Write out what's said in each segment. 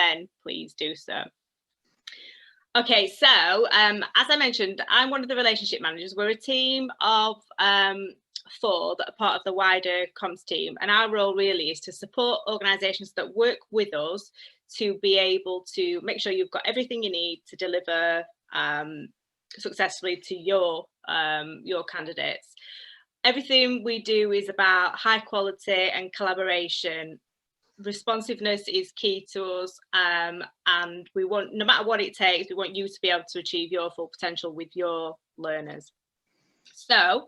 then please do so. Okay, so as I mentioned, I'm one of the relationship managers. We're a team of 4 that are part of the wider comms team, and our role really is to support organisations that work with us to be able to make sure you've got everything you need to deliver successfully to your candidates. Everything we do is about high quality and collaboration. Responsiveness is key to us, and we want, no matter what it takes, we want you to be able to achieve your full potential with your learners. So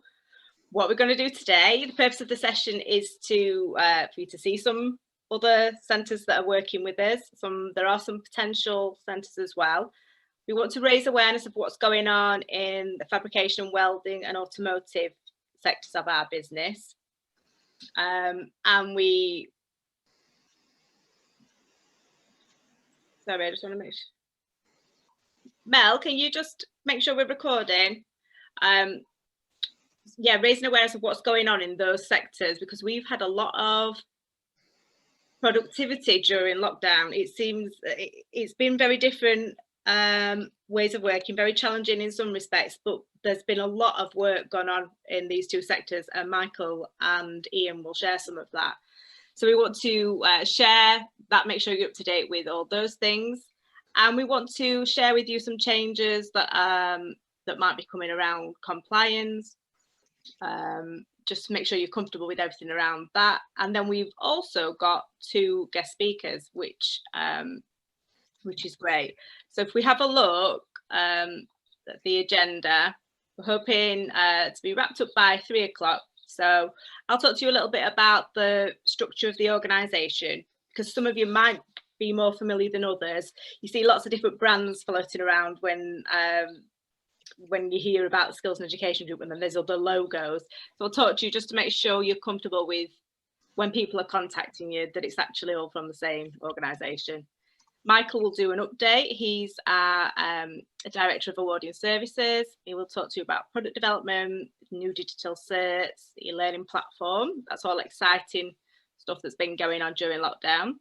what we're going to do today, the purpose of the session is to for you to see some other centres that are working with us. There are some potential centres as well. We want to raise awareness of what's going on in the fabrication, welding and automotive sectors of our business, and we sorry, I just want to make sure. Mel, can you just make sure we're recording? Yeah, raising awareness of what's going on in those sectors, because we've had a lot of productivity during lockdown. It seems it's been very different ways of working, very challenging in some respects, but there's been a lot of work gone on in these 2 sectors, and Michael and Ian will share some of that. So we want to share that, make sure you're up to date with all those things. And we want to share with you some changes that that might be coming around compliance, just to make sure you're comfortable with everything around that. And then we've also got 2 guest speakers, which is great. So if we have a look at the agenda, we're hoping to be wrapped up by 3 o'clock. So I'll talk to you a little bit about the structure of the organisation, because some of you might be more familiar than others. You see lots of different brands floating around when you hear about the Skills and Education Group, and then there's other logos. So I'll talk to you just to make sure you're comfortable with, when people are contacting you, that it's actually all from the same organisation. Michael will do an update. He's our Director of Awarding Services. He will talk to you about product development, new digital certs, e-learning platform. That's all exciting stuff that's been going on during lockdown.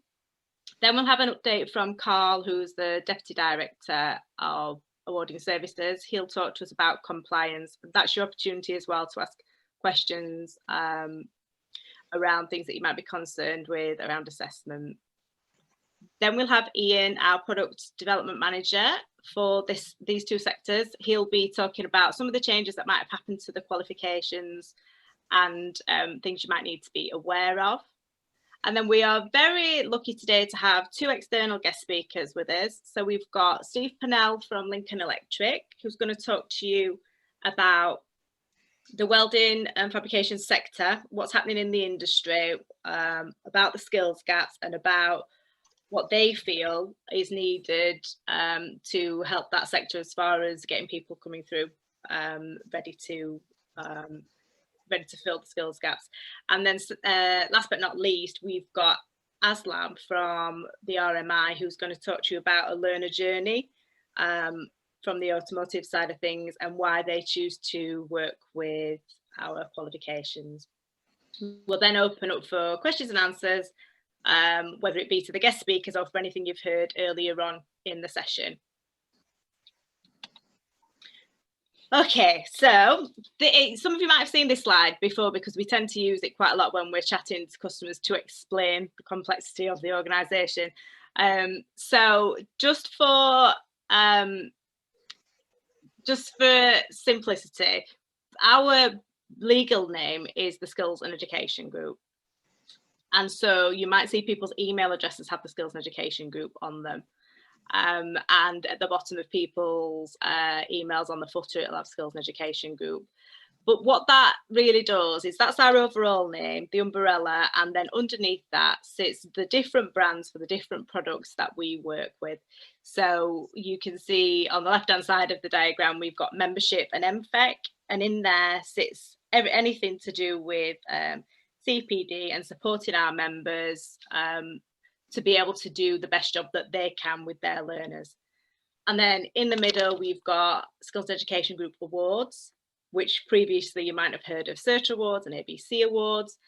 Then we'll have an update from Carl, who's the Deputy Director of Awarding Services. He'll talk to us about compliance. That's your opportunity as well to ask questions around things that you might be concerned with around assessment. Then we'll have Ian, our Product Development Manager for these 2 sectors. He'll be talking about some of the changes that might have happened to the qualifications and things you might need to be aware of. And then we are very lucky today to have 2 external guest speakers with us. So we've got Steve Pennell from Lincoln Electric, who's going to talk to you about the welding and fabrication sector, what's happening in the industry, about the skills gaps, and about what they feel is needed to help that sector as far as getting people coming through ready to fill the skills gaps. And then last but not least, we've got Aslam from the RMI, who's going to talk to you about a learner journey from the automotive side of things and why they choose to work with our qualifications. We'll then open up for questions and answers, whether it be to the guest speakers or for anything you've heard earlier on in the session. Okay, so some of you might have seen this slide before, because we tend to use it quite a lot when we're chatting to customers to explain the complexity of the organisation. So just for simplicity, our legal name is the Skills and Education Group. And so you might see people's email addresses have the Skills and Education Group on them. And at the bottom of people's emails on the footer, it'll have Skills and Education Group. But what that really does is that's our overall name, the umbrella, and then underneath that sits the different brands for the different products that we work with. So you can see on the left-hand side of the diagram, we've got membership and MFEC, and in there sits anything to do with CPD and supporting our members to be able to do the best job that they can with their learners. And then in the middle, we've got Skills Education Group Awards, which previously you might have heard of Search Awards and ABC Awards.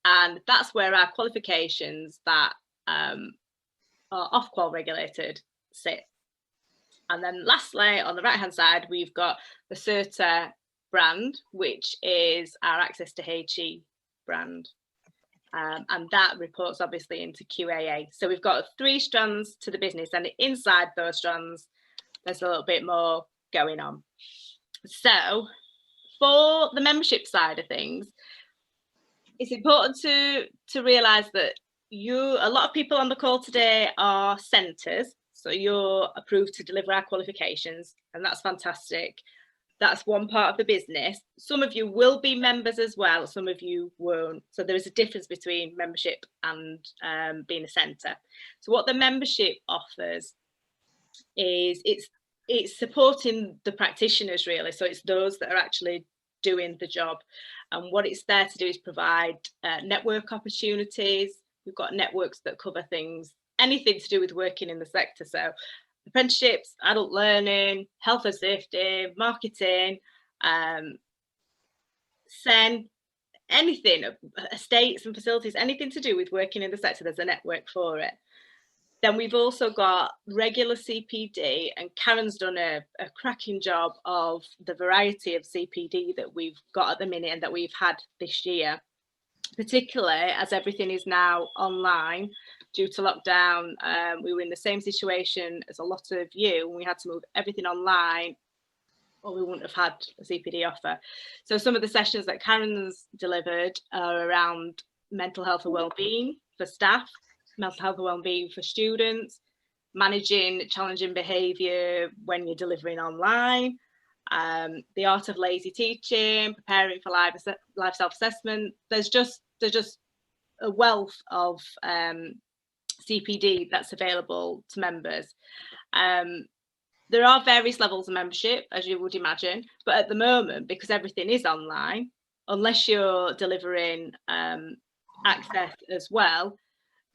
And that's where our qualifications that or off-qual regulated sit. And then lastly, on the right-hand side, we've got the CERTA brand, which is our access to HE brand. And that reports obviously into QAA. So we've got 3 strands to the business, and inside those strands, there's a little bit more going on. So for the membership side of things, it's important to realise that a lot of people on the call today are centres. So you're approved to deliver our qualifications, and that's fantastic. That's one part of the business. Some of you will be members as well, some of you won't. So there is a difference between membership and being a centre. So what the membership offers is it's supporting the practitioners, really. So it's those that are actually doing the job. And what it's there to do is provide network opportunities. We've got networks that cover things, anything to do with working in the sector. So apprenticeships, adult learning, health and safety, marketing, SEN, anything, estates and facilities, anything to do with working in the sector, there's a network for it. Then we've also got regular CPD, and Karen's done a cracking job of the variety of CPD that we've got at the minute and that we've had this year, particularly as everything is now online due to lockdown. We were in the same situation as a lot of you, and we had to move everything online, or we wouldn't have had a CPD offer. So some of the sessions that Karen's delivered are around mental health and wellbeing for staff, mental health and wellbeing for students, managing challenging behaviour when you're delivering online, the art of lazy teaching, preparing for live self-assessment. There's just a wealth of CPD that's available to members. There are various levels of membership, as you would imagine, but at the moment, because everything is online, unless you're delivering access as well,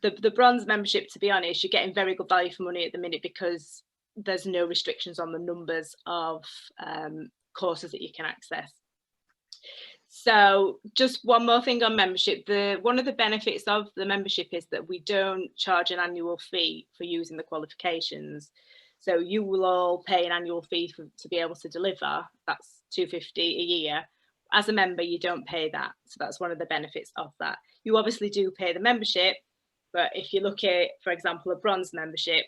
the bronze membership, to be honest, you're getting very good value for money at the minute, because there's no restrictions on the numbers of courses that you can access. So just one more thing on membership. One of the benefits of the membership is that we don't charge an annual fee for using the qualifications. So you will all pay an annual fee to be able to deliver. That's £250 a year. As a member, you don't pay that. So that's one of the benefits of that. You obviously do pay the membership, but if you look at, for example, a bronze membership,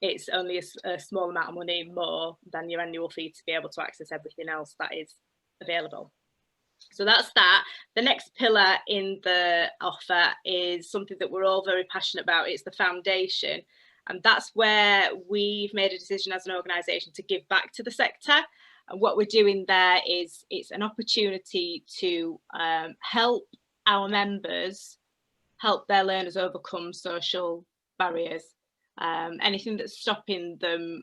it's only a small amount of money more than your annual fee to be able to access everything else that is available. So that's that. The next pillar in the offer is something that we're all very passionate about. It's the foundation. And that's where we've made a decision as an organisation to give back to the sector. And what we're doing there is it's an opportunity to help our members, help their learners overcome social barriers, anything that's stopping them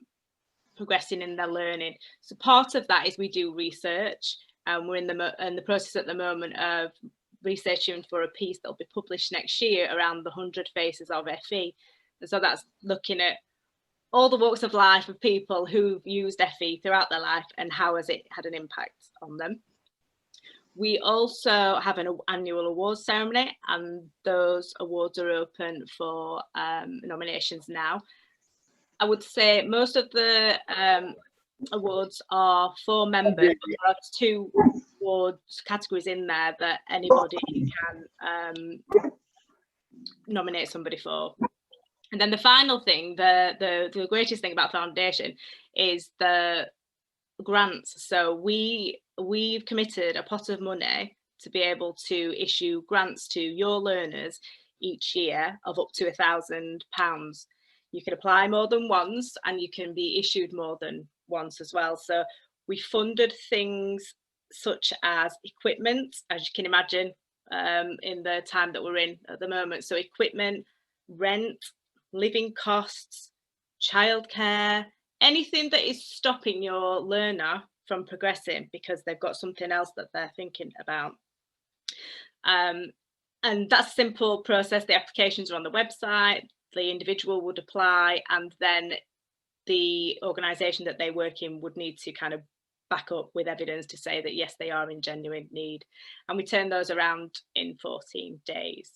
progressing in their learning. So part of that is we do research, and we're in the process at the moment of researching for a piece that will be published next year around the 100 faces of FE. And so that's looking at all the walks of life of people who've used FE throughout their life and how has it had an impact on them. We also have an annual awards ceremony, and those awards are open for nominations now. I would say most of the awards are for members, but there are 2 awards categories in there that anybody can nominate somebody for. And then the final thing, the greatest thing about foundation is the grants. So we've committed a pot of money to be able to issue grants to your learners each year of up to £1,000. You can apply more than once, and you can be issued more than once as well. So we funded things such as equipment, as you can imagine, in the time that we're in at the moment. So equipment, rent, living costs, childcare, anything that is stopping your learner from progressing because they've got something else that they're thinking about. And that's a simple process. The applications are on the website. The individual would apply, and then the organisation that they work in would need to kind of back up with evidence to say that yes, they are in genuine need, and we turn those around in 14 days.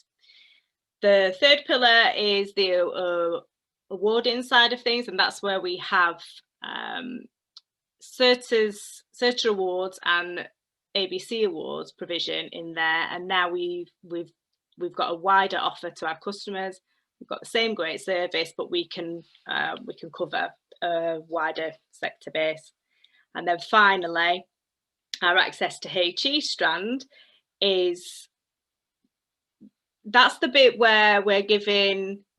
The third pillar is the awarding side of things, and that's where we have CERTA awards and ABC awards provision in there, and now we've got a wider offer to our customers. We've got the same great service, but we can cover a wider sector base. And then finally, our access to HE strand that's the bit where we're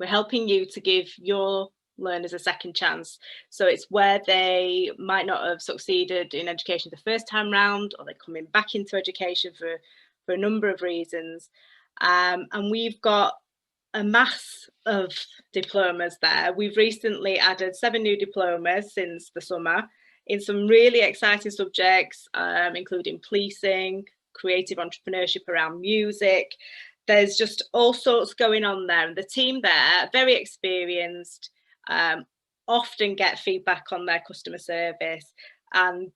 helping you to give your learners a second chance. So it's where they might not have succeeded in education the first time round, or they're coming back into education for a number of reasons. And we've got a mass of diplomas there. We've recently added 7 new diplomas since the summer in some really exciting subjects, including policing, creative entrepreneurship around music. There's just all sorts going on there, and the team there, very experienced, often get feedback on their customer service, and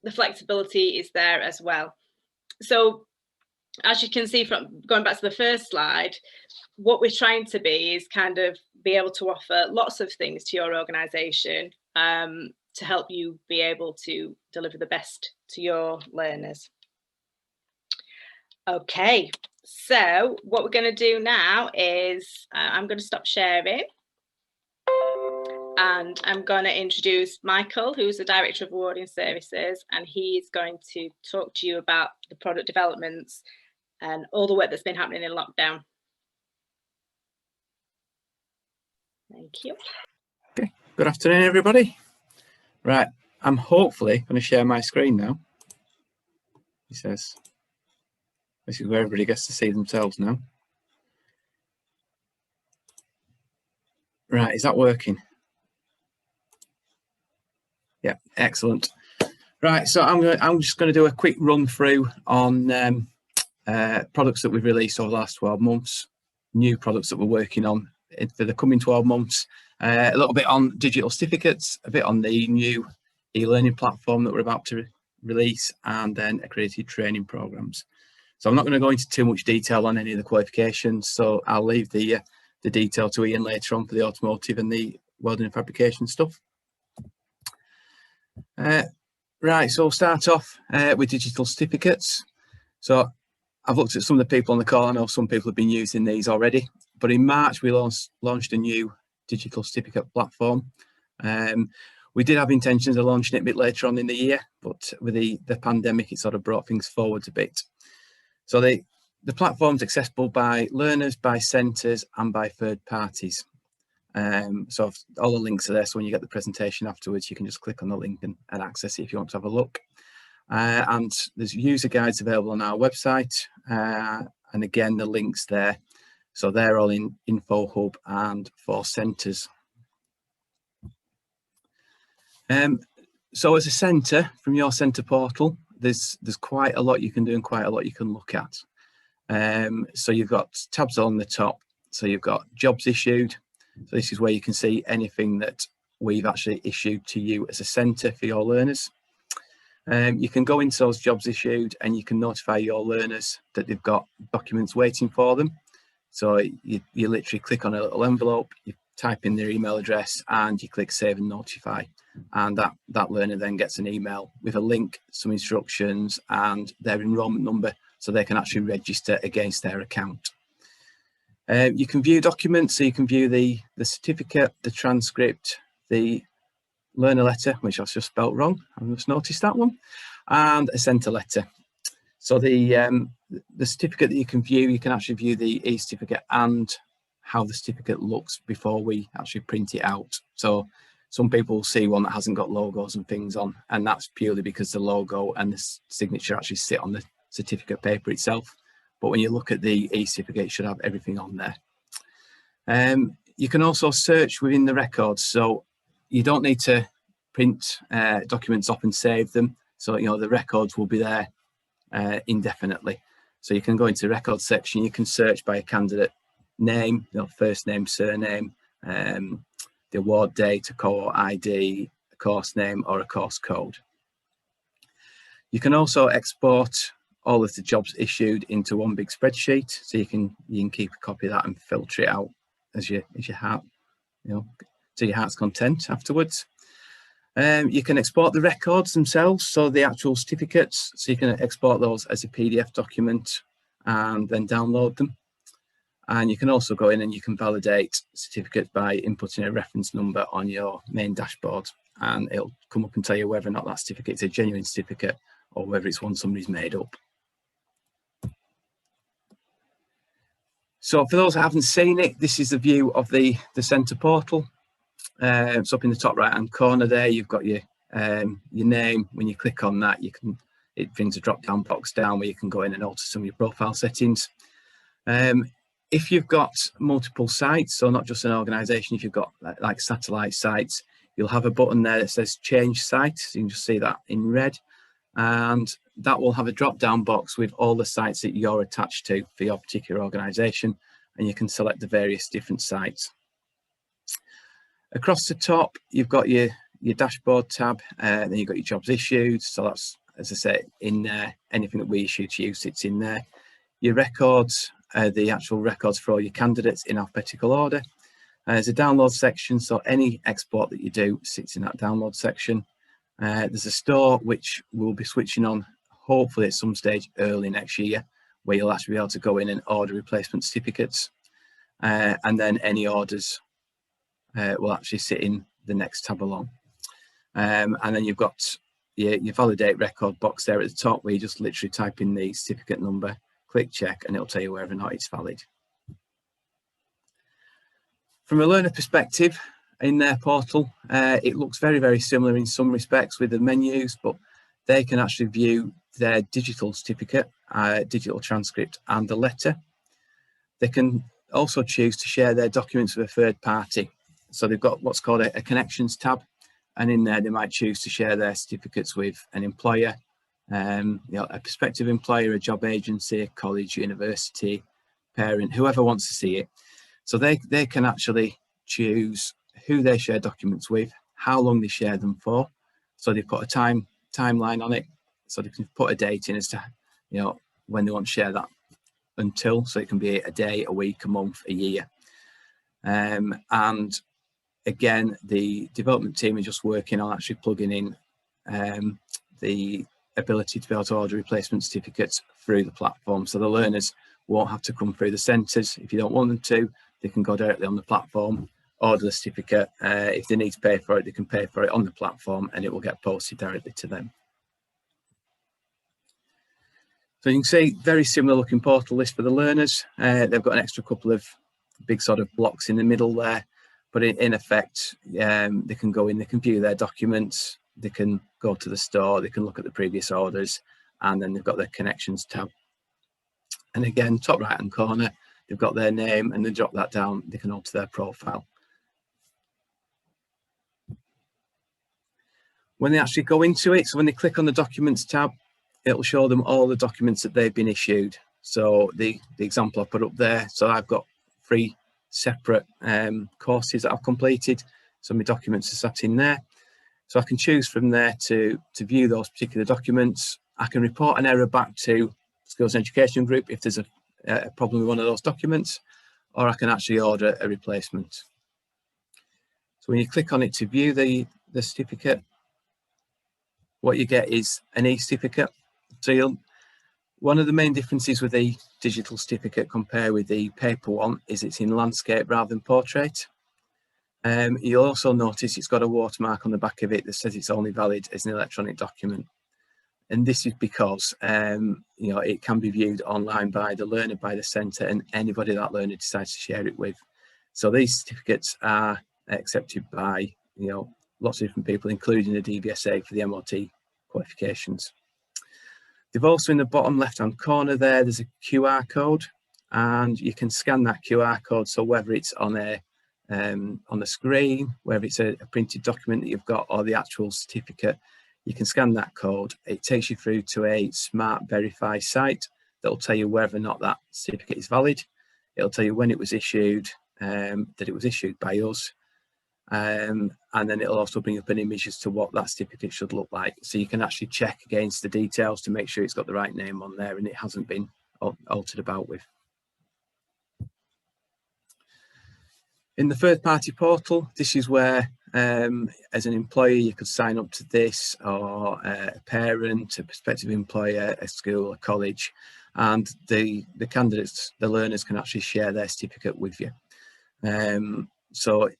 the flexibility is there as well. So as you can see from going back to the first slide, what we're trying to be is kind of be able to offer lots of things to your organisation to help you be able to deliver the best to your learners. Okay, so what we're going to do now is I'm going to stop sharing, and I'm going to introduce Michael, who's the Director of Awarding Services, and he's going to talk to you about the product developments and all the work that's been happening in lockdown. Thank you. Okay, good afternoon, everybody. Right, I'm hopefully going to share my screen now. He says, this is where everybody gets to see themselves now. Right, is that working? Yeah, excellent. Right, so I'm just going to do a quick run through on products that we've released over the last 12 months, new products that we're working on for the coming 12 months, a little bit on digital certificates, a bit on the new e-learning platform that we're about to release, and then accredited training programs. So I'm not going to go into too much detail on any of the qualifications, so I'll leave the detail to Ian later on for the automotive and the welding and fabrication stuff. Right, so we'll start off with digital certificates. So I've looked at some of the people on the call. I know some people have been using these already, but in March we launched a new digital certificate platform. We did have intentions of launching it a bit later on in the year, but with the pandemic, it sort of brought things forward a bit. So the platform's accessible by learners, by centres, and by third parties. So all the links are there, so when you get the presentation afterwards, you can just click on the link and access it if you want to have a look. And there's user guides available on our website, and again, the links there. So they're all in Info Hub and for centres. So as a centre, from your centre portal, there's quite a lot you can do and quite a lot you can look at. So you've got tabs on the top. So you've got jobs issued. So this is where you can see anything that we've actually issued to you as a centre for your learners. You can go into those jobs issued and you can notify your learners that they've got documents waiting for them. So you literally click on a little envelope, you type in their email address and you click save and notify. And that learner then gets an email with a link, some instructions and their enrolment number so they can actually register against their account. You can view documents, so you can view the certificate, the transcript, the learner letter, which I've just spelt wrong, I've just noticed that one, and a centre letter. So the certificate that you can view, you can actually view the e-certificate and how the certificate looks before we actually print it out. So some people will see one that hasn't got logos and things on, and that's purely because the logo and the signature actually sit on the certificate paper itself. But when you look at the e-certificate, it should have everything on there. You can also search within the records, so you don't need to print documents off and save them. So, you know, the records will be there indefinitely. So you can go into the record section, you can search by a candidate name, you know, first name, surname, the award date, a core ID, a course name, or a course code. You can also export all of the jobs issued into one big spreadsheet, so you can keep a copy of that and filter it out as you to your heart's content afterwards. You can export the records themselves, so the actual certificates, so you can export those as a PDF document and then download them. And you can also go in and you can validate certificates by inputting a reference number on your main dashboard, and it'll come up and tell you whether or not that certificate is a genuine certificate or whether it's one somebody's made up. So for those that haven't seen it, this is the view of the centre portal. It's up in the top right hand corner there. You've got your name. When you click on that, it brings a drop down box down where you can go in and alter some of your profile settings. If you've got multiple sites, so not just an organisation, if you've got like satellite sites, you'll have a button there that says change site. So you can just see that in red, and that will have a drop down box with all the sites that you're attached to for your particular organisation, and you can select the various different sites. Across the top, you've got your dashboard tab, then you've got your jobs issued. So that's, as I say, in there. Anything that we issue to you sits in there. Your records, the actual records for all your candidates in alphabetical order. There's a download section, so any export that you do sits in that download section. There's a store which we'll be switching on hopefully at some stage early next year, where you'll actually be able to go in and order replacement certificates, and then any orders will actually sit in the next tab along. And then you've got your validate record box there at the top, where you just literally type in the certificate number, click check, and it'll tell you whether or not it's valid. From a learner perspective, in their portal, it looks very, very similar in some respects with the menus, but they can actually view their digital certificate, digital transcript, and the letter. They can also choose to share their documents with a third party. So they've got what's called a connections tab, and in there they might choose to share their certificates with an employer, a prospective employer, a job agency, a college, university, parent, whoever wants to see it. So they can actually choose who they share documents with, how long they share them for. So they put a timeline on it, so they can put a date in as to when they want to share that until. So it can be a day, a week, a month, a year. And again, the development team are just working on actually plugging in the ability to be able to order replacement certificates through the platform. So the learners won't have to come through the centres. If you don't want them to, they can go directly on the platform, order the certificate. If they need to pay for it, they can pay for it on the platform, and it will get posted directly to them. So you can see very similar looking portal list for the learners. They've got an extra couple of big sort of blocks in the middle there, but in effect, they can go in, they can view their documents, they can go to the store, they can look at the previous orders, and then they've got their connections tab. And again, top right hand corner, they've got their name, and they drop that down, they can alter their profile. When they actually go into it, so when they click on the documents tab, it'll show them all the documents that they've been issued. So the example I put up there, so I've got 3 separate courses that I've completed. So my documents are sat in there. So I can choose from there to view those particular documents. I can report an error back to Skills and Education Group if there's a problem with one of those documents, or I can actually order a replacement. So when you click on it to view the certificate, what you get is an e-certificate. So one of the main differences with the digital certificate compared with the paper one is it's in landscape rather than portrait. You'll also notice it's got a watermark on the back of it that says it's only valid as an electronic document. And this is because it can be viewed online by the learner, by the centre, and anybody that learner decides to share it with. So these certificates are accepted by lots of different people, including the DVSA for the MOT qualifications. They've also, in the bottom left hand corner there's a QR code, and you can scan that QR code. So whether it's on the screen, whether it's a printed document that you've got, or the actual certificate, you can scan that code. It takes you through to a smart verify site that will tell you whether or not that certificate is valid. It'll tell you when it was issued, that it was issued by us, and then it'll also bring up an image as to what that certificate should look like. So you can actually check against the details to make sure it's got the right name on there and it hasn't been altered about with. In the third-party portal, this is where, as an employer, you could sign up to this, or a parent, a prospective employer, a school, a college, and the candidates, the learners, can actually share their certificate with you. So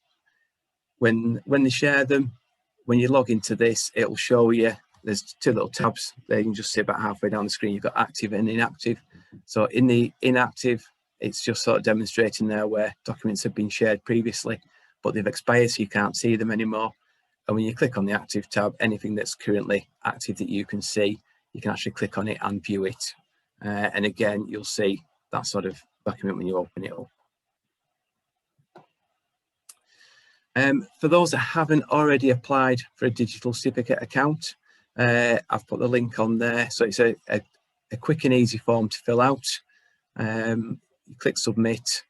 when they share them, when you log into this, it'll show you, there's two little tabs there. You can just see about halfway down the screen. You've got active and inactive. So in the inactive, it's just sort of demonstrating there where documents have been shared previously, but they've expired, so you can't see them anymore. And when you click on the active tab, anything that's currently active that you can see, you can actually click on it and view it. And again, you'll see that sort of document when you open it up. For those that haven't already applied for a digital certificate account, I've put the link on there. So it's a quick and easy form to fill out. You click submit.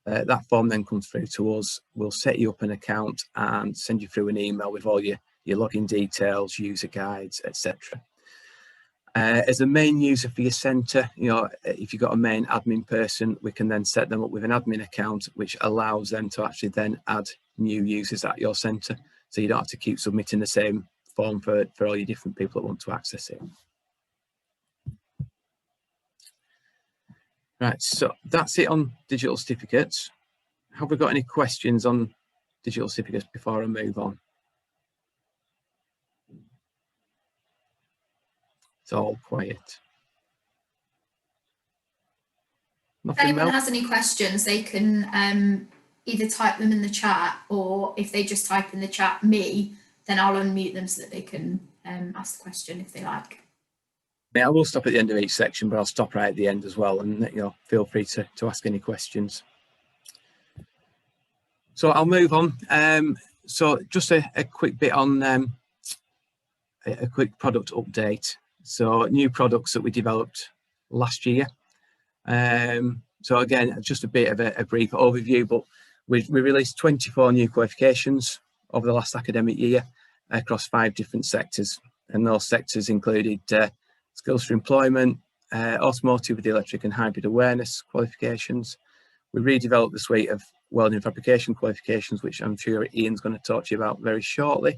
That form then comes through to us. We'll set you up an account and send you through an email with all your login details, user guides, etc. As a main user for your centre, if you've got a main admin person, we can then set them up with an admin account, which allows them to actually then add new users at your centre. So you don't have to keep submitting the same form for all your different people that want to access it. Right, so that's it on digital certificates. Have we got any questions on digital certificates before I move on? It's all quiet. Nothing, if anyone Mel? has any questions, they can either type them in the chat, or if they just type in the chat me, then I'll unmute them so that they can ask the question if they like. Yeah, I will stop at the end of each section, but I'll stop right at the end as well, and feel free to ask any questions. So I'll move on. So just a quick bit on a quick product update. So new products that we developed last year. So again, just a bit of a brief overview, but we released 24 new qualifications over the last academic year across 5 different sectors, and those sectors included skills for employment, automotive with the electric and hybrid awareness qualifications. We redeveloped the suite of welding and fabrication qualifications, which I'm sure Ian's going to talk to you about very shortly.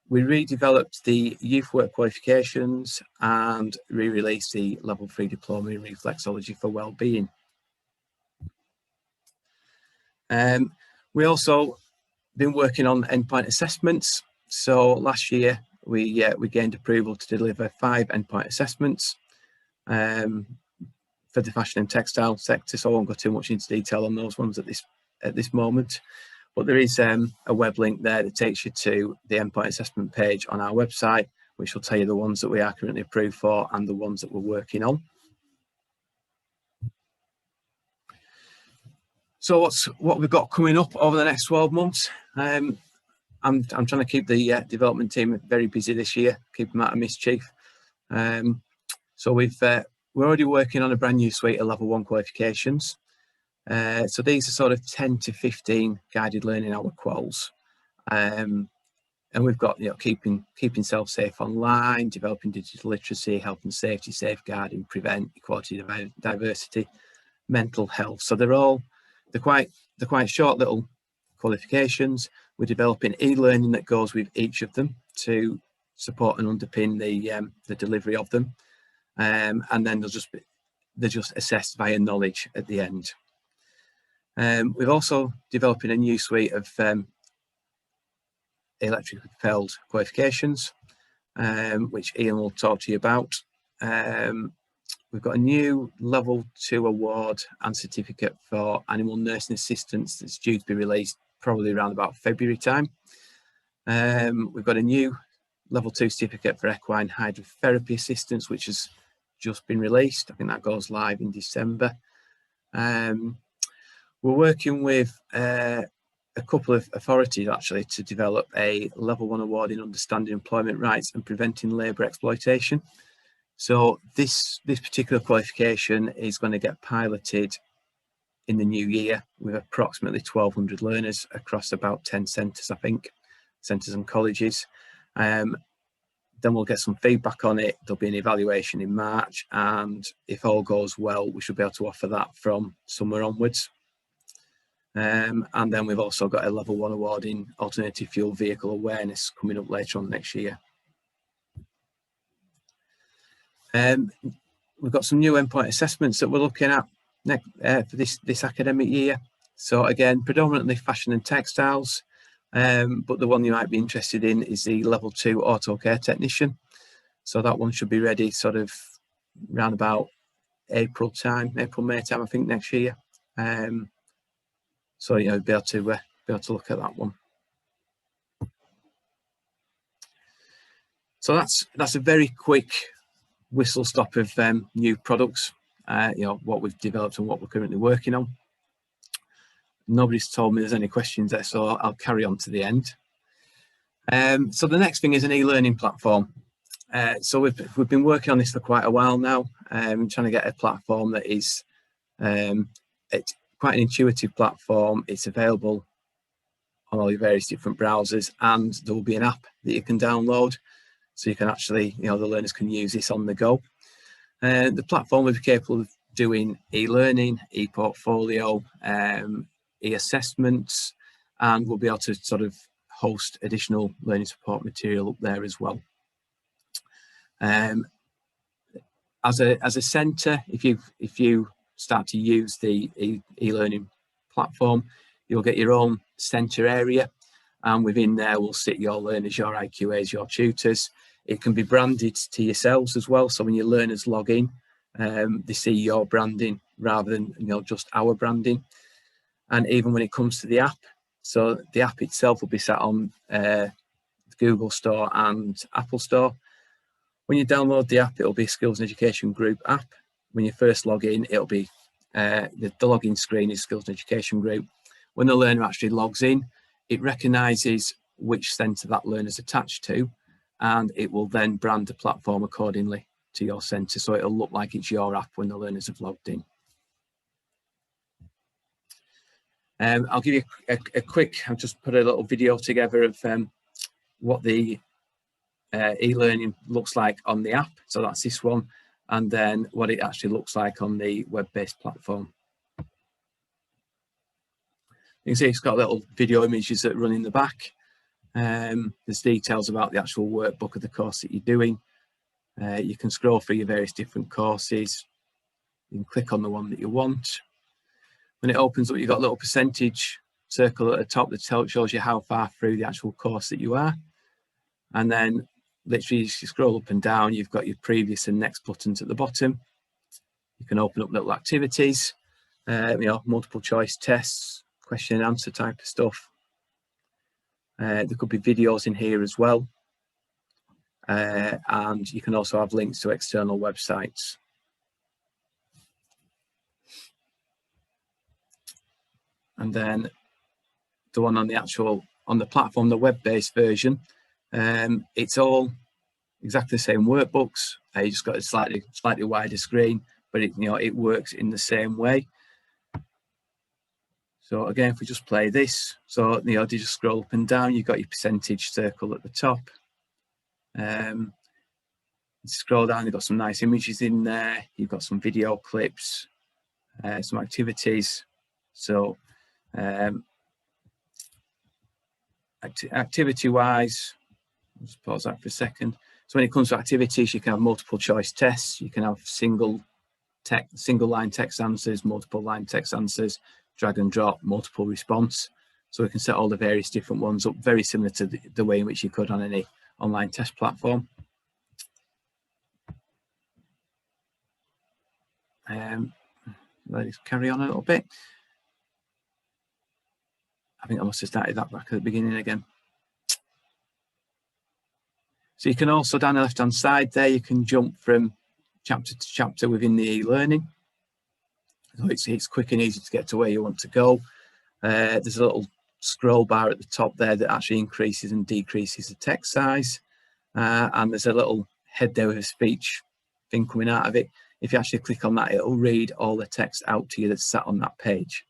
We redeveloped the youth work qualifications and re-released the level 3 diploma in reflexology for wellbeing. We also been working on endpoint assessments. So last year we gained approval to deliver 5 endpoint assessments for the fashion and textile sector. So I won't go too much into detail on those ones at this moment. But there is a web link there that takes you to the endpoint assessment page on our website, which will tell you the ones that we are currently approved for and the ones that we're working on. So what we've got coming up over the next 12 months. I'm trying to keep the development team very busy this year, keep them out of mischief. So we're already working on a brand new suite of level 1 qualifications. So these are sort of 10 to 15 guided learning hour quals. And we've got, keeping self safe online, developing digital literacy, health and safety, safeguarding, prevent, equality, diversity, mental health. So they're quite short little qualifications. We're developing e-learning that goes with each of them to support and underpin the delivery of them. And then they're just assessed via knowledge at the end. We're also developing a new suite of electrically propelled qualifications, which Ian will talk to you about. We've got a new level 2 award and certificate for animal nursing assistants that's due to be released probably around about February time. We've got a new level 2 certificate for equine hydrotherapy assistants, which has just been released. I think that goes live in December. We're working with a couple of authorities actually to develop a level 1 award in understanding employment rights and preventing labour exploitation. So this particular qualification is going to get piloted in the new year with approximately 1,200 learners across about 10 centres, I think, centres and colleges. Then we'll get some feedback on it. There'll be an evaluation in March, and if all goes well, we should be able to offer that from summer onwards. And then we've also got a level 1 award in alternative fuel vehicle awareness coming up later on next year. We've got some new endpoint assessments that we're looking at for this academic year. So again, predominantly fashion and textiles, but the one you might be interested in is the level 2 auto care technician. So that one should be ready sort of around about April, May time, I think, next year. So you know, be able to look at that one. So that's a very quick whistle stop of new products. You know, what we've developed and what we're currently working on. Nobody's told me there's any questions there, so I'll carry on to the end. So the next thing is an e-learning platform. So we've been working on this for quite a while now, trying to get a platform that is it's quite an intuitive platform. It's available on all your various different browsers, and there will be an app that you can download, so you can actually, you know, the learners can use this on the go. The platform will be capable of doing e-learning, e-portfolio, e-assessments, and we'll be able to sort of host additional learning support material up there as well. As a centre, if you start to use the e-learning platform, you'll get your own centre area, and within there will sit your learners, your IQAs, your tutors. It can be branded to yourselves as well, so when your learners log in, they see your branding rather than, you know, just our branding. And even when it comes to the app, so the app itself will be sat on Google Store and Apple Store. When you download the app, it'll be a Skills and Education Group app. When you first log in, it'll be the login screen is Skills and Education Group. When the learner actually logs in, it recognises which centre that learner's attached to, and it will then brand the platform accordingly to your centre, so it'll look like it's your app when the learners have logged in. I'll give you a quick, I've just put a little video together of what the e-learning looks like on the app. So that's this one, and then what it actually looks like on the web-based platform. You can see it's got little video images that run in the back. There's details about the actual workbook of the course that you're doing. You can scroll through your various different courses. You can click on the one that you want. When it opens up, you've got a little percentage circle at the top that shows you how far through the actual course that you are. And then literally as you scroll up and down, you've got your previous and next buttons at the bottom. You can open up little activities, you know, multiple choice tests, question and answer type of stuff. There could be videos in here as well. And you can also have links to external websites. And then the one on the platform, the web-based version, it's all exactly the same workbooks. You just got a slightly wider screen, but it works in the same way. So again, if we just play this, so you just scroll up and down, you've got your percentage circle at the top. Scroll down, you've got some nice images in there. You've got some video clips, some activities. So activity-wise, just pause that for a second. So when it comes to activities, you can have multiple choice tests. You can have single line text answers, multiple line text answers, drag and drop, multiple response. So we can set all the various different ones up, very similar to the way in which you could on any online test platform. Let's carry on a little bit. I think I must have started that back at the beginning again. So you can also, down the left-hand side there, you can jump from chapter to chapter within the e-learning. So it's quick and easy to get to where you want to go. There's a little scroll bar at the top there that actually increases and decreases the text size. And there's a little head there with a speech thing coming out of it. If you actually click on that, it'll read all the text out to you that's sat on that page.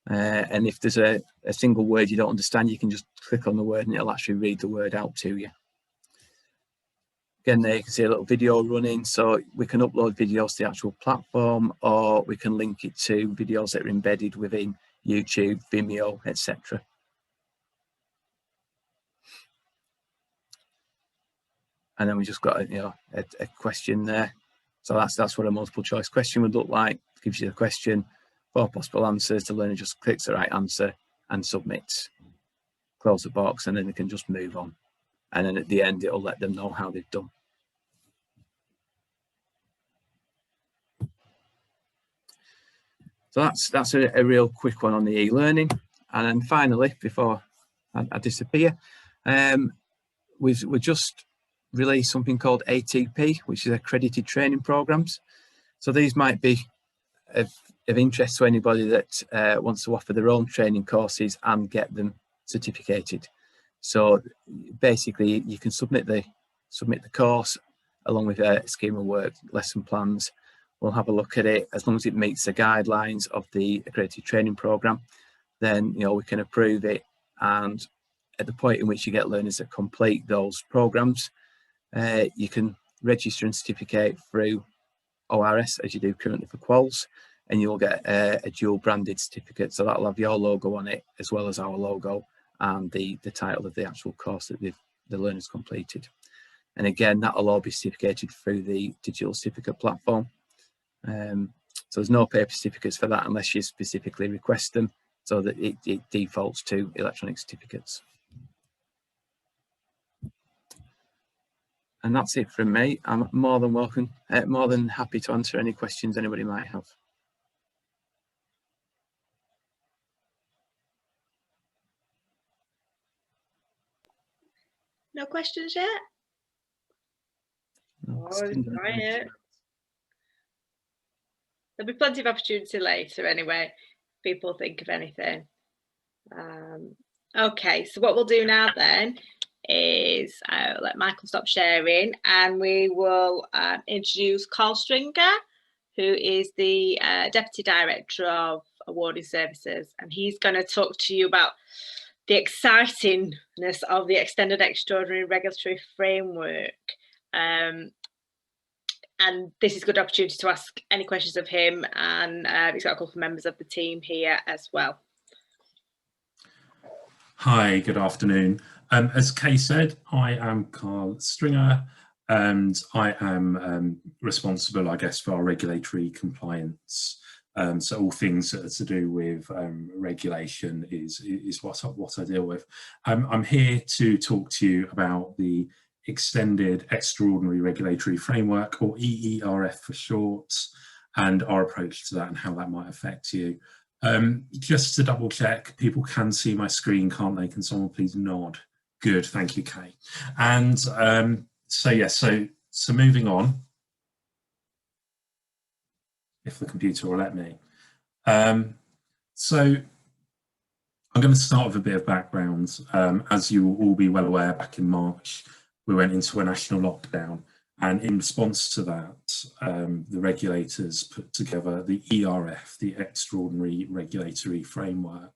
And if there's a single word you don't understand, you can just click on the word and it'll actually read the word out to you. Again, there you can see a little video running, so we can upload videos to the actual platform, or we can link it to videos that are embedded within YouTube, Vimeo, etc. And then we just got a question there. So that's what a multiple choice question would look like. It gives you the question, 4 possible answers. The learner just clicks the right answer and submits. Close the box, and then they can just move on. And then at the end, it'll let them know how they've done. So that's a real quick one on the e-learning. And then finally, before I disappear, we've just released something called ATP, which is accredited training programs. So these might be of interest to anybody that wants to offer their own training courses and get them certificated. So basically, you can submit the course along with a scheme of work, lesson plans. We'll have a look at it. As long as it meets the guidelines of the accredited training program, then we can approve it. And at the point in which you get learners that complete those programs, you can register and certificate through ORS as you do currently for quals, and you'll get a dual branded certificate. So that'll have your logo on it as well as our logo and the title of the actual course that the learners completed. And again, that'll all be certificated through the digital certificate platform. So there's no paper certificates for that unless you specifically request them, so that it defaults to electronic certificates. And that's it from me. I'm more than happy to answer any questions anybody might have. No questions yet? No, quiet. There'll be plenty of opportunity later anyway, if people think of anything. Okay, so what we'll do now then is I'll let Michael stop sharing, and we will introduce Carl Stringer, who is the Deputy Director of Awarding Services, and he's going to talk to you about the excitingness of the Extended Extraordinary Regulatory Framework. And this is a good opportunity to ask any questions of him, and he's got a couple of members of the team here as well. Hi, good afternoon. As Kay said, I am Carl Stringer, and I am responsible, I guess, for our regulatory compliance. So all things that are to do with regulation is what I deal with. I'm here to talk to you about the Extended Extraordinary Regulatory Framework, or EERF for short, and our approach to that and how that might affect you. Just to double check, people can see my screen, can't they? Can someone please nod? Good, thank you, Kay. And so moving on, if the computer will let me. So I'm going to start with a bit of background. As you will all be well aware, back in March, we went into a national lockdown, and in response to that, the regulators put together the ERF, the Extraordinary Regulatory Framework.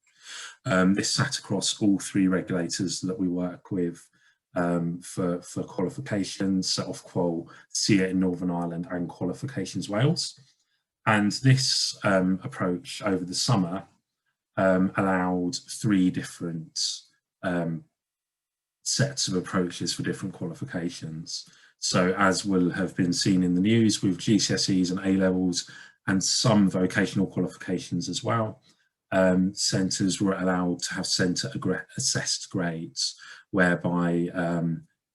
This sat across all 3 regulators that we work with for qualifications, so Ofqual, SEA in Northern Ireland, and Qualifications Wales. And this approach over the summer allowed 3 different sets of approaches for different qualifications. So as will have been seen in the news with GCSEs and A-levels and some vocational qualifications as well, centres were allowed to have centre assessed grades, whereby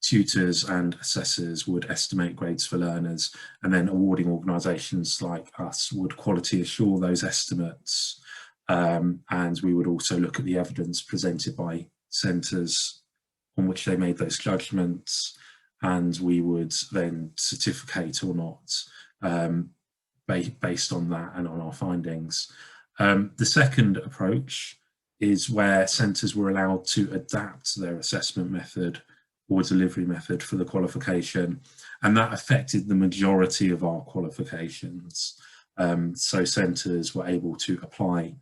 tutors and assessors would estimate grades for learners, and then awarding organisations like us would quality assure those estimates, and we would also look at the evidence presented by centres on which they made those judgments, and we would then certificate or not based on that and on our findings. The second approach is where centres were allowed to adapt their assessment method or delivery method for the qualification, and that affected the majority of our qualifications. So centres were able to apply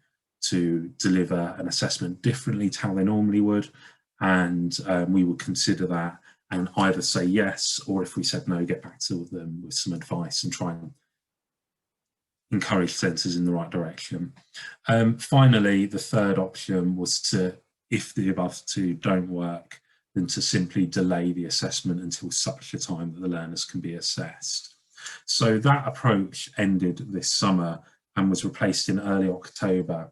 to deliver an assessment differently to how they normally would, and we would consider that and either say yes, or if we said no, get back to them with some advice and try and encourage centres in the right direction. Finally, the third option was to, if the above two don't work, then to simply delay the assessment until such a time that the learners can be assessed. So that approach ended this summer and was replaced in early October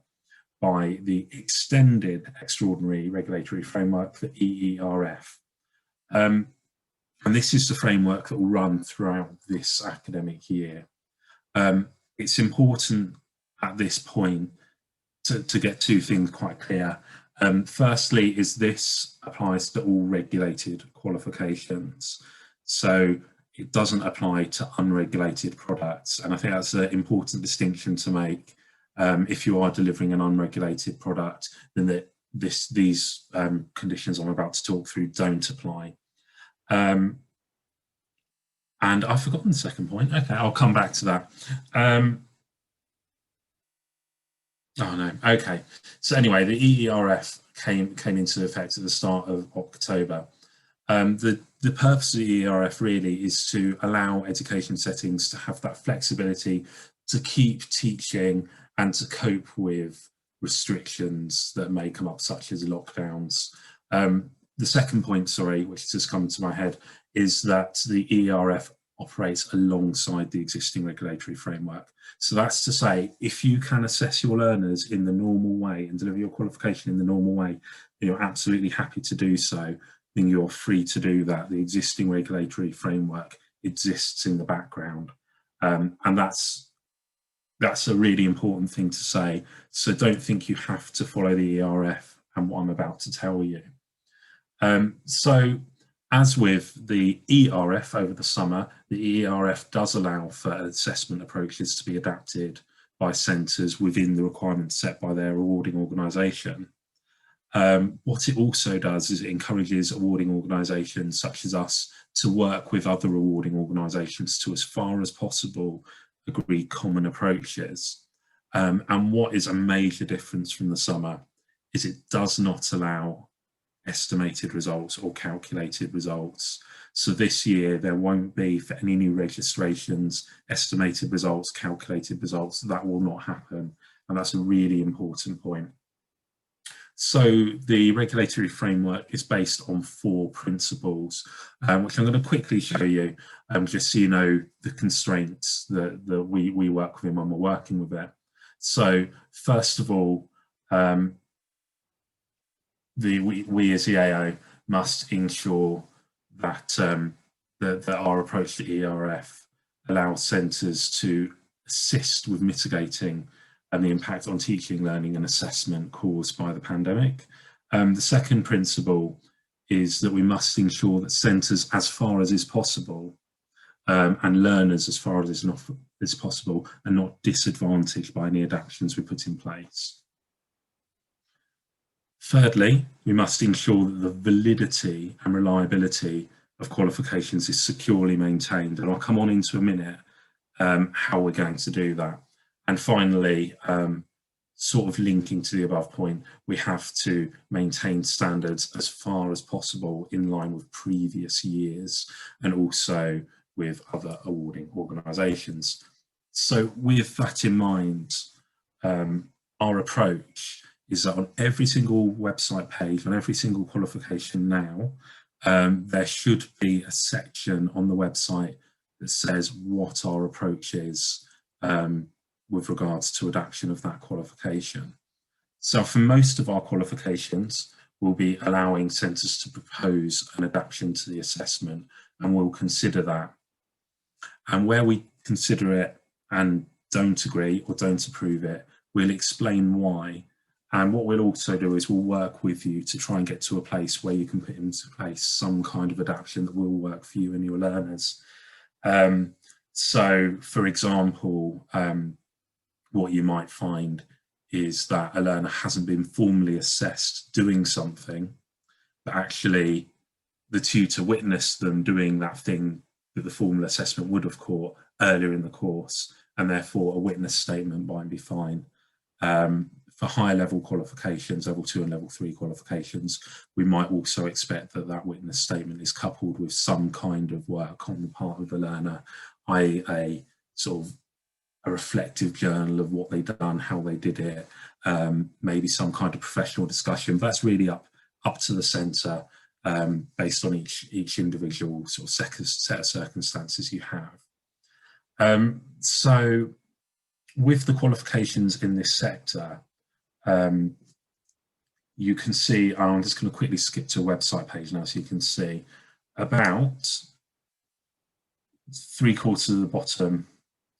by the Extended Extraordinary Regulatory Framework, the EERF. And this is the framework that will run throughout this academic year. It's important at this point to get two things quite clear. Firstly, is this applies to all regulated qualifications. So it doesn't apply to unregulated products. And I think that's an important distinction to make. If you are delivering an unregulated product, then that these conditions I'm about to talk through don't apply. And I've forgotten the second point. Okay, I'll come back to that. Oh no, okay. So anyway, the EERF came into effect at the start of October. The purpose of the EERF really is to allow education settings to have that flexibility to keep teaching and to cope with restrictions that may come up, such as lockdowns. The second point, sorry, which has just come to my head, is that the EERF operates alongside the existing regulatory framework. So that's to say, if you can assess your learners in the normal way and deliver your qualification in the normal way, you're absolutely happy to do so, then you're free to do that. The existing regulatory framework exists in the background. And that's a really important thing to say. So don't think you have to follow the EERF and what I'm about to tell you. So as with the ERF over the summer, the ERF does allow for assessment approaches to be adapted by centres within the requirements set by their awarding organisation. What it also does is it encourages awarding organisations such as us to work with other awarding organisations to, as far as possible, agree common approaches. And what is a major difference from the summer is it does not allow estimated results or calculated results. So this year there won't be, for any new registrations, estimated results, calculated results. That will not happen, and that's a really important point. So the regulatory framework is based on 4 principles, which I'm going to quickly show you, just so you know the constraints that we work with when we're working with it. So first of all, we as the AO must ensure that, that our approach to ERF allows centres to assist with mitigating the impact on teaching, learning and assessment caused by the pandemic. The second principle is that we must ensure that centres, as far as is possible, and learners, as far as is possible, are not disadvantaged by any adaptations we put in place. Thirdly, we must ensure that the validity and reliability of qualifications is securely maintained, and I'll come on into a minute how we're going to do that. And finally, sort of linking to the above point, we have to maintain standards as far as possible in line with previous years and also with other awarding organisations. So with that in mind, our approach is that on every single website page, on every single qualification now, there should be a section on the website that says what our approach is with regards to adaptation of that qualification. So for most of our qualifications, we'll be allowing centres to propose an adaptation to the assessment, and we'll consider that. And where we consider it and don't agree or don't approve it, we'll explain why. And what we'll also do is we'll work with you to try and get to a place where you can put into place some kind of adaptation that will work for you and your learners. So, for example, what you might find is that a learner hasn't been formally assessed doing something, but actually the tutor witnessed them doing that thing that the formal assessment would have caught earlier in the course, and therefore a witness statement might be fine. For higher level qualifications, level 2 and level 3 qualifications, we might also expect that that witness statement is coupled with some kind of work on the part of the learner, i.e. a sort of a reflective journal of what they've done, how they did it, maybe some kind of professional discussion. That's really up to the centre, based on each individual sort of set of circumstances you have. So with the qualifications in this sector, you can see, I'm just going to quickly skip to a website page now, so you can see about 3/4 of the bottom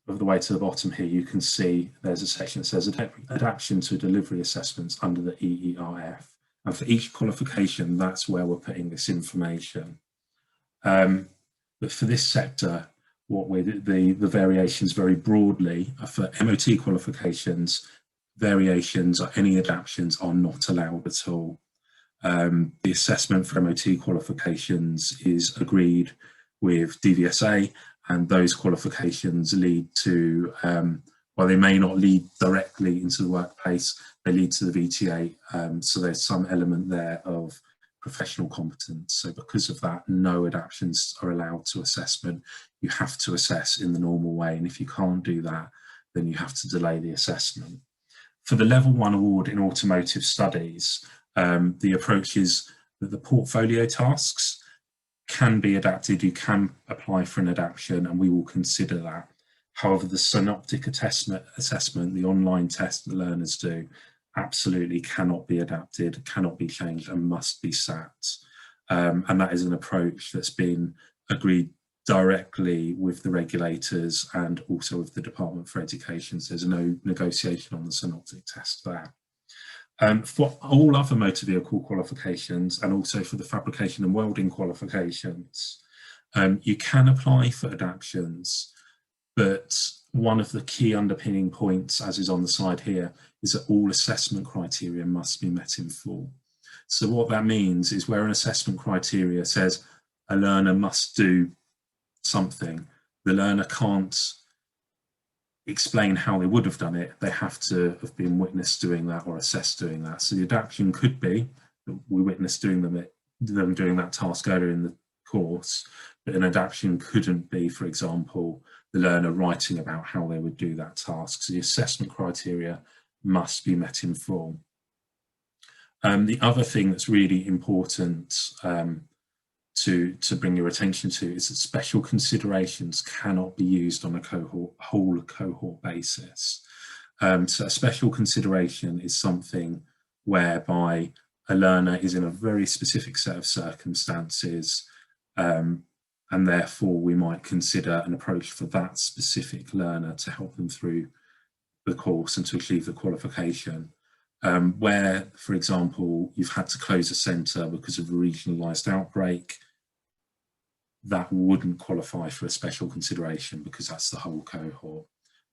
of the way to the bottom here, you can see there's a section that says adaptation to delivery assessments under the EERF. And for each qualification, that's where we're putting this information. But for this sector, what the variations very broadly are for MOT qualifications. Variations or any adaptations are not allowed at all. The assessment for MOT qualifications is agreed with DVSA, and those qualifications lead to, well, they may not lead directly into the workplace, they lead to the VTA, so there's some element there of professional competence. So because of that, no adaptations are allowed to assessment. You have to assess in the normal way, and if you can't do that, then you have to delay the assessment. For the level 1 award in automotive studies, the approach is that the portfolio tasks can be adapted. You can apply for an adaptation, and we will consider that. However, the synoptic assessment, the online test that learners do, absolutely cannot be adapted, cannot be changed, and must be sat. And that is an approach that's been agreed directly with the regulators and also with the Department for Education. So there's no negotiation on the synoptic test there. For all other motor vehicle qualifications, and also for the fabrication and welding qualifications, you can apply for adaptations, but one of the key underpinning points, as is on the slide here, is that all assessment criteria must be met in full. So what that means is where an assessment criteria says a learner must do something, the learner can't explain how they would have done it. They have to have been witnessed doing that or assessed doing that. So the adaptation could be that we witnessed them doing that task earlier in the course, but an adaptation couldn't be, for example, the learner writing about how they would do that task. So the assessment criteria must be met in full. The other thing that's really important to bring your attention to is that special considerations cannot be used on a whole cohort basis. So a special consideration is something whereby a learner is in a very specific set of circumstances, and therefore we might consider an approach for that specific learner to help them through the course and to achieve the qualification. Where, for example, you've had to close a centre because of a regionalised outbreak, that wouldn't qualify for a special consideration because that's the whole cohort.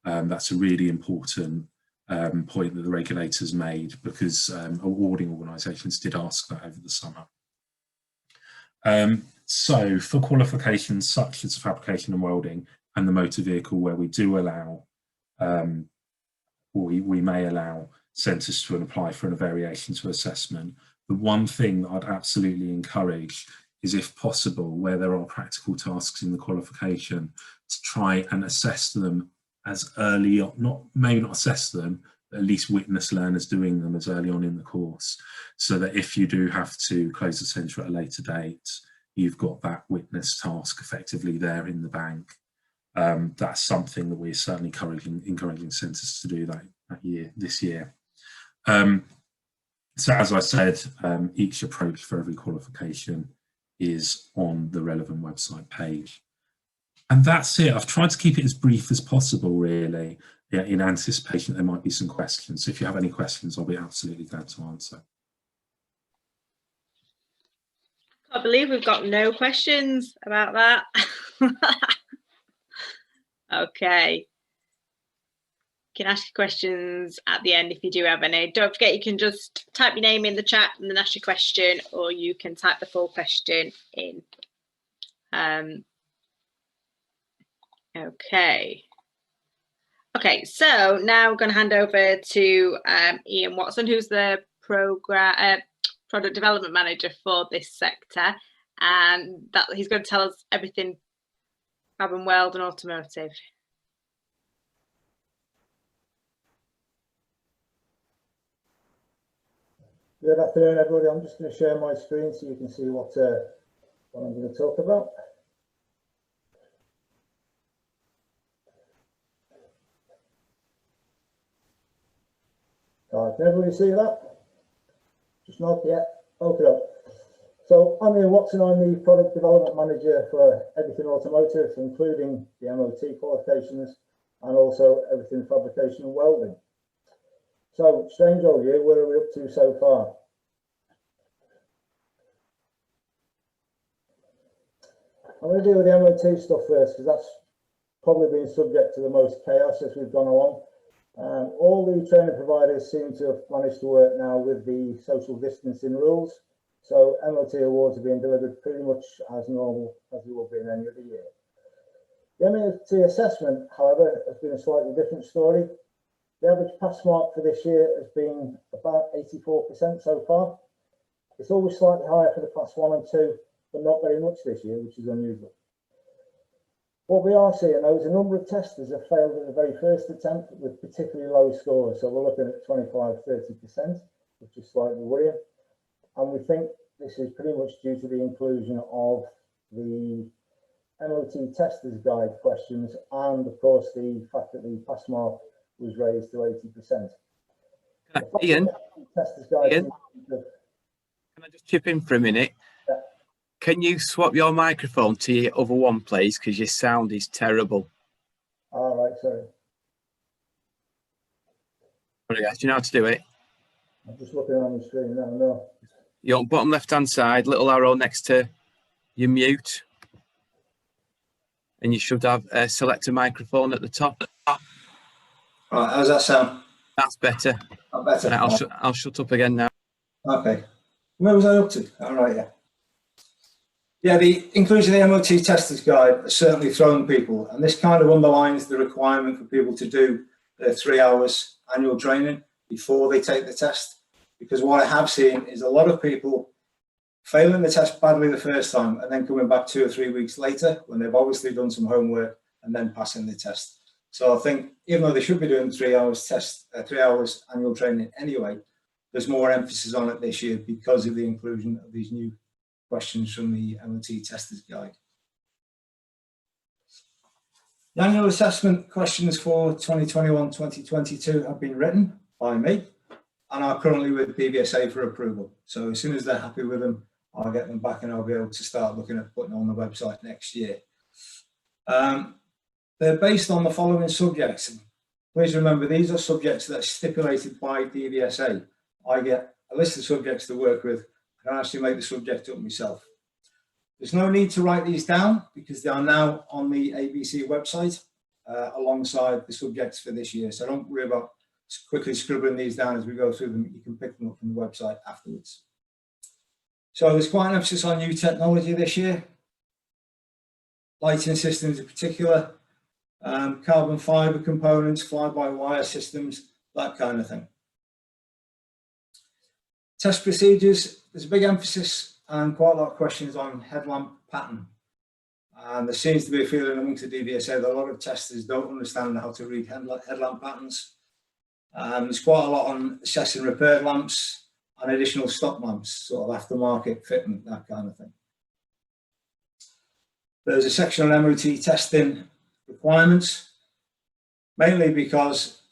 That's a really important point that the regulators made, because awarding organisations did ask that over the summer. So for qualifications such as fabrication and welding and the motor vehicle, where we do allow, or we may allow centres to apply for a variation to assessment, the one thing that I'd absolutely encourage is, if possible, where there are practical tasks in the qualification, to try and assess them as early, maybe not assess them, but at least witness learners doing them as early on in the course, so that if you do have to close the centre at a later date, you've got that witness task effectively there in the bank. That's something that we're certainly encouraging centres to do this year. So as I said, each approach for every qualification is on the relevant website page. And that's it. I've tried to keep it as brief as possible, really, in anticipation there might be some questions. So if you have any questions, I'll be absolutely glad to answer. I believe we've got no questions about that. Okay. You can ask your questions at the end if you do have any. Don't forget, you can just type your name in the chat and then ask your question, or you can type the full question in. Okay. Okay, so now I'm going to hand over to Ian Watson, who's the product development manager for this sector, and that he's going to tell us everything fab and weld and automotive. Good afternoon, everybody. I'm just going to share my screen so you can see what I'm going to talk about. Can everybody see that? Just not yet. Okay. So I'm Ian Watson. I'm the product development manager for everything automotive, including the MOT qualifications and also everything fabrication and welding. So strange old year. Where are we up to so far? I'm going to deal with the MOT stuff first because that's probably been subject to the most chaos as we've gone along. All the training providers seem to have managed to work now with the social distancing rules. So MOT awards are being delivered pretty much as normal as they will be in any other year. The MOT assessment, however, has been a slightly different story. The average pass mark for this year has been about 84% so far. It's always slightly higher for the class 1 and 2, but not very much this year, which is unusual. What we are seeing, though, is a number of testers have failed at the very first attempt with particularly low scores. So we're looking at 25–30%, which is slightly worrying. And we think this is pretty much due to the inclusion of the MOT Testers Guide questions and, of course, the fact that the pass mark was raised to 80%. Ian, Testers Guide Ian, can I just chip in for a minute? Yeah. Can you swap your microphone to your other one, please? Because your sound is terrible. All right, sorry. Do you know how to do it? I'm just looking on the screen now. No. Your bottom left-hand side, little arrow next to your mute. And you should have select a microphone at the top. Right, how's that sound? That's better. Better. Right, I'll shut up again now. Okay. Where was I up to? All right, yeah. Yeah, the inclusion of the MOT Testers Guide has certainly thrown people, and this kind of underlines the requirement for people to do their 3 hours annual training before they take the test. Because what I have seen is a lot of people failing the test badly the first time and then coming back 2 or 3 weeks later when they've obviously done some homework and then passing the test. So I think even though they should be doing 3 hours annual training anyway, there's more emphasis on it this year because of the inclusion of these new questions from the MOT Testers Guide. The annual assessment questions for 2021-2022 have been written by me and are currently with DVSA for approval. So as soon as they're happy with them, I'll get them back and I'll be able to start looking at putting on the website next year. They're based on the following subjects. Please remember, these are subjects that are stipulated by DVSA. I get a list of subjects to work with and I actually make the subject up myself. There's no need to write these down because they are now on the ABC website alongside the subjects for this year. So don't worry about quickly scribbling these down as we go through them. You can pick them up from the website afterwards. So there's quite an emphasis on new technology this year. Lighting systems in particular, carbon fibre components, fly-by-wire systems, that kind of thing. Test procedures, there's a big emphasis and quite a lot of questions on headlamp pattern. And there seems to be a feeling amongst the DVSA that a lot of testers don't understand how to read headlamp patterns. There's quite a lot on assessing repaired lamps and additional stock lamps, sort of aftermarket fitment, that kind of thing. There's a section on MOT testing requirements, mainly because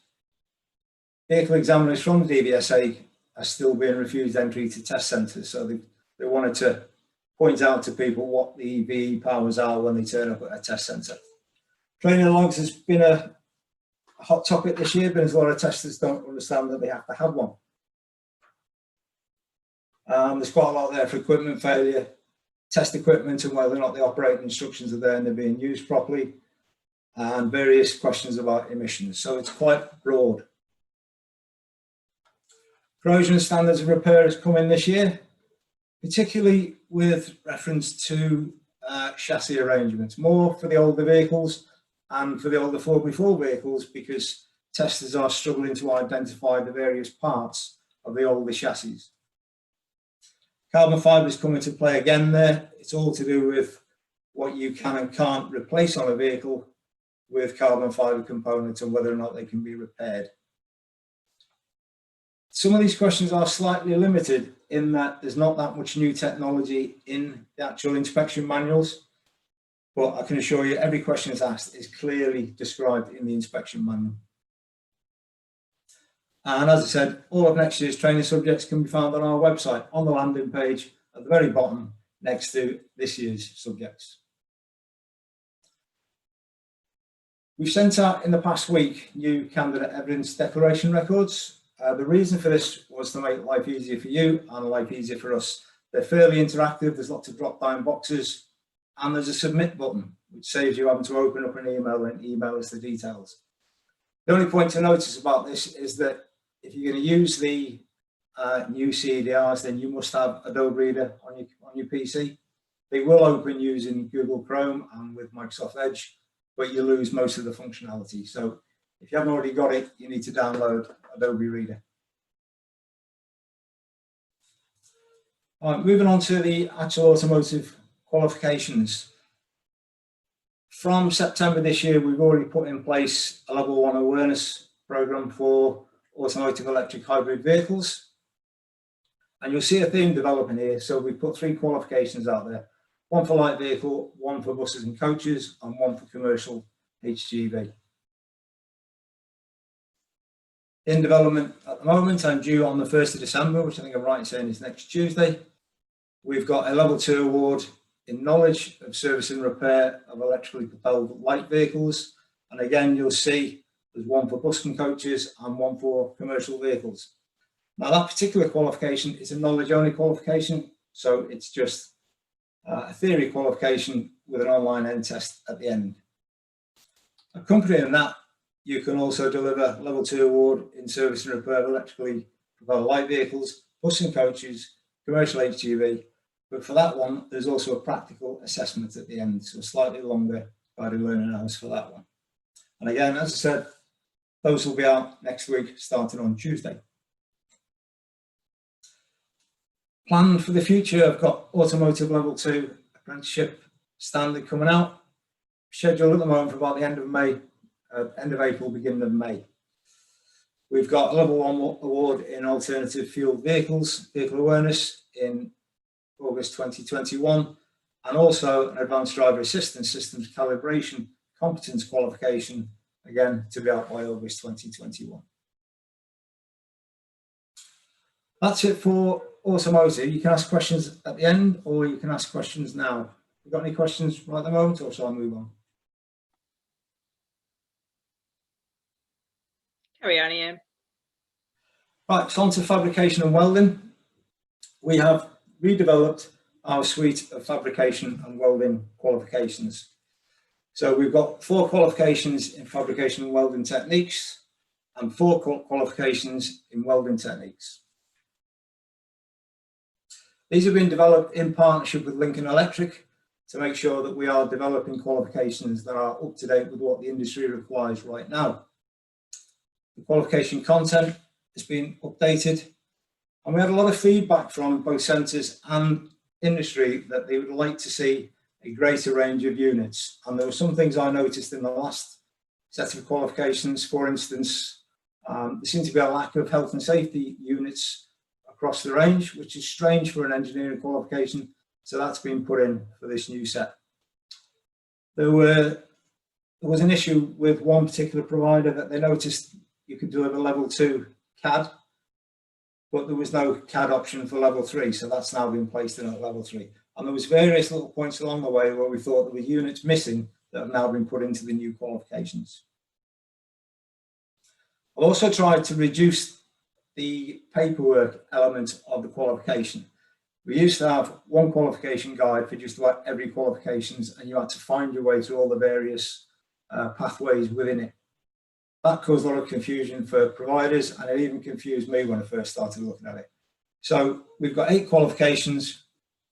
vehicle examiners from the DVSA are still being refused entry to test centres. So they wanted to point out to people what the VE powers are when they turn up at a test centre. Training logs has been a hot topic this year because a lot of testers don't understand that they have to have one. There's quite a lot there for equipment failure, test equipment and whether or not the operating instructions are there and they're being used properly, and various questions about emissions. So it's quite broad. Corrosion standards of repair has come in this year, particularly with reference to chassis arrangements, more for the older vehicles and for the older 4x4 vehicles because testers are struggling to identify the various parts of the older chassis. Carbon fibre is coming to play again there. It's all to do with what you can and can't replace on a vehicle with carbon fibre components and whether or not they can be repaired. Some of these questions are slightly limited in that there's not that much new technology in the actual inspection manuals, but I can assure you every question that's asked is clearly described in the inspection manual. And as I said, all of next year's training subjects can be found on our website on the landing page at the very bottom next to this year's subjects. We've sent out in the past week new candidate evidence declaration records. The reason for this was to make life easier for you and life easier for us. They're fairly interactive, there's lots of drop down boxes, and there's a submit button, which saves you having to open up an email and email us the details. The only point to notice about this is that if you're going to use the new CEDRs, then you must have Adobe Reader on your PC. They will open using Google Chrome and with Microsoft Edge, but you lose most of the functionality. So if you haven't already got it, you need to download Adobe Reader. All right, moving on to the actual automotive qualifications. From September this year, we've already put in place a level 1 awareness program for automotive electric hybrid vehicles. And you'll see a theme developing here. So we put 3 qualifications out there, 1 for light vehicle, 1 for buses and coaches, and 1 for commercial HGV. In development at the moment, I'm due on the 1st of December, which I think I'm right in saying is next Tuesday. We've got a level 2 award in knowledge of service and repair of electrically propelled light vehicles. And again, you'll see there's 1 for bus and coaches and 1 for commercial vehicles. Now that particular qualification is a knowledge only qualification. So it's just a theory qualification with an online end test at the end. Accompanying that, you can also deliver level 2 award in service and repair of electrically propelled light vehicles, bus and coaches, commercial HGV. But for that one, there's also a practical assessment at the end, so a slightly longer guided learning hours for that one. And again, as I said, those will be out next week, starting on Tuesday. Planned for the future, I've got automotive level 2 apprenticeship standard coming out, scheduled at the moment for about the end of May, end of April, beginning of May. We've got a level 1 award in alternative fuel vehicles, vehicle awareness in August 2021, and also an advanced driver assistance systems calibration competence qualification, again to be out by August 2021. That's it for automotive. You can ask questions at the end, or you can ask questions now. You got any questions right at the moment, or shall I move on? Carry on, Ian. Right, so on to fabrication and welding. We have redeveloped our suite of fabrication and welding qualifications. So we've got 4 qualifications in fabrication and welding techniques and 4 qualifications in welding techniques. These have been developed in partnership with Lincoln Electric to make sure that we are developing qualifications that are up to date with what the industry requires right now. The qualification content has been updated, and we had a lot of feedback from both centres and industry that they would like to see a greater range of units. And there were some things I noticed in the last set of qualifications. For instance, there seemed to be a lack of health and safety units across the range, which is strange for an engineering qualification. So that's been put in for this new set. There was an issue with one particular provider that they noticed you could deliver level 2 CAD, but there was no CAD option for level 3. So that's now been placed in at level 3. And there was various little points along the way where we thought there were units missing that have now been put into the new qualifications. I've also tried to reduce the paperwork element of the qualification. We used to have one qualification guide for just about every qualifications, and you had to find your way through all the various pathways within it. That caused a lot of confusion for providers, and it even confused me when I first started looking at it. So we've got 8 qualifications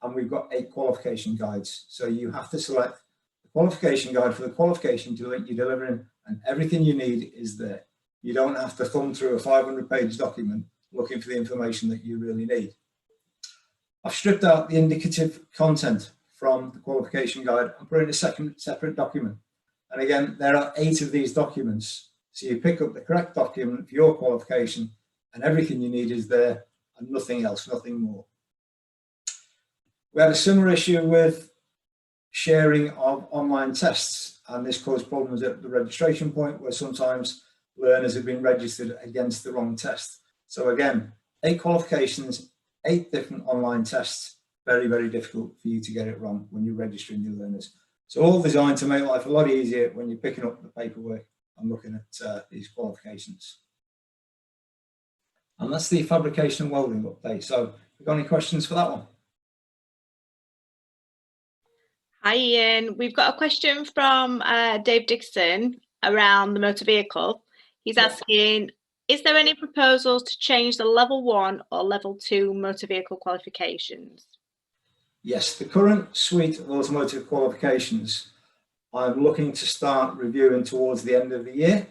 and we've got 8 qualification guides. So you have to select the qualification guide for the qualification you're delivering, and everything you need is there. You don't have to thumb through a 500-page document looking for the information that you really need. I've stripped out the indicative content from the qualification guide and put it in a separate document. And again, there are 8 of these documents. So you pick up the correct document for your qualification, and everything you need is there and nothing else, nothing more. We had a similar issue with sharing of online tests, and this caused problems at the registration point where sometimes learners have been registered against the wrong test. So again, 8 qualifications, 8 different online tests, very, very difficult for you to get it wrong when you're registering new learners. So all designed to make life a lot easier when you're picking up the paperwork and looking at these qualifications. And that's the fabrication and welding update. So have you got any questions for that one? Hi Ian, we've got a question from Dave Dixon around the motor vehicle. He's asking, is there any proposals to change the level 1 or level 2 motor vehicle qualifications? Yes, the current suite of automotive qualifications, I'm looking to start reviewing towards the end of the year.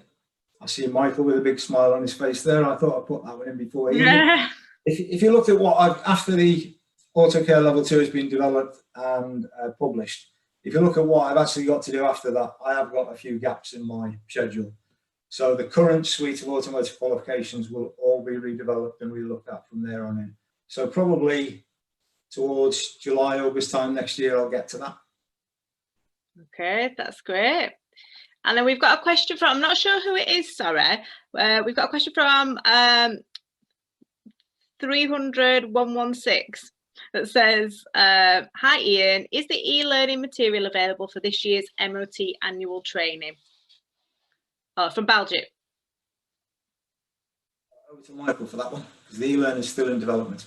I see Michael with a big smile on his face there. I thought I'd put that one in before Ian. If you looked at what after the AutoCare level 2 has been developed and published, if you look at what I've actually got to do after that, I have got a few gaps in my schedule. So the current suite of automotive qualifications will all be redeveloped and relooked at from there on in. So probably towards July, August time next year, I'll get to that. Okay, that's great. And then we've got a question from, I'm not sure who it is, sorry. We've got a question from 300-116 that says, hi Ian, is the e-learning material available for this year's MOT annual training? Oh, from Balgit. Over to Michael for that one, because the e-learning is still in development.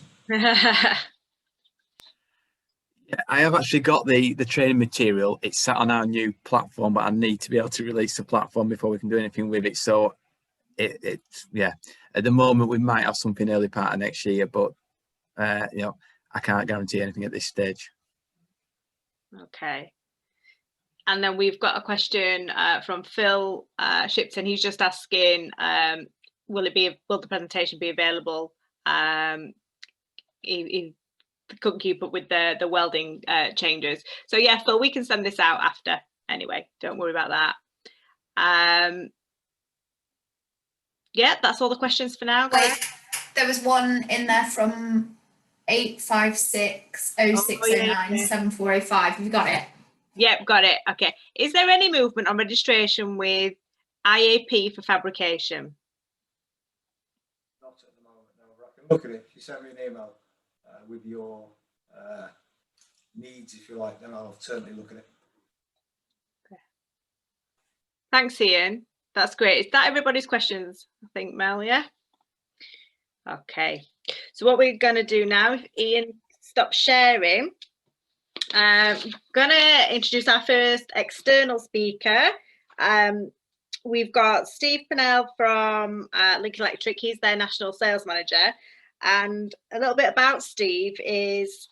Yeah, I have actually got the training material. It's sat on our new platform, but I need to be able to release the platform before we can do anything with it. So yeah, at the moment we might have something early part of next year, but you know, I can't guarantee anything at this stage. Okay. And then we've got a question from Phil Shipton. He's just asking, will the presentation be available? He couldn't keep up with the welding changes. So yeah, Phil, we can send this out after anyway. Don't worry about that. Yeah, that's all the questions for now, guys. Wait, there was one in there from 85606097405. Have you got it? Yep, got it. Okay. Is there any movement on registration with IAP for fabrication? Not at the moment, no. I can look at it. If you send me an email with your needs, if you like, then I'll certainly look at it. Okay. Thanks, Ian. That's great. Is that everybody's questions? I think, Mel, yeah? Okay. So what we're going to do now, if Ian stops sharing, I'm going to introduce our first external speaker. We've got Steve Pennell from Lincoln Electric. He's their national sales manager. And a little bit about Steve is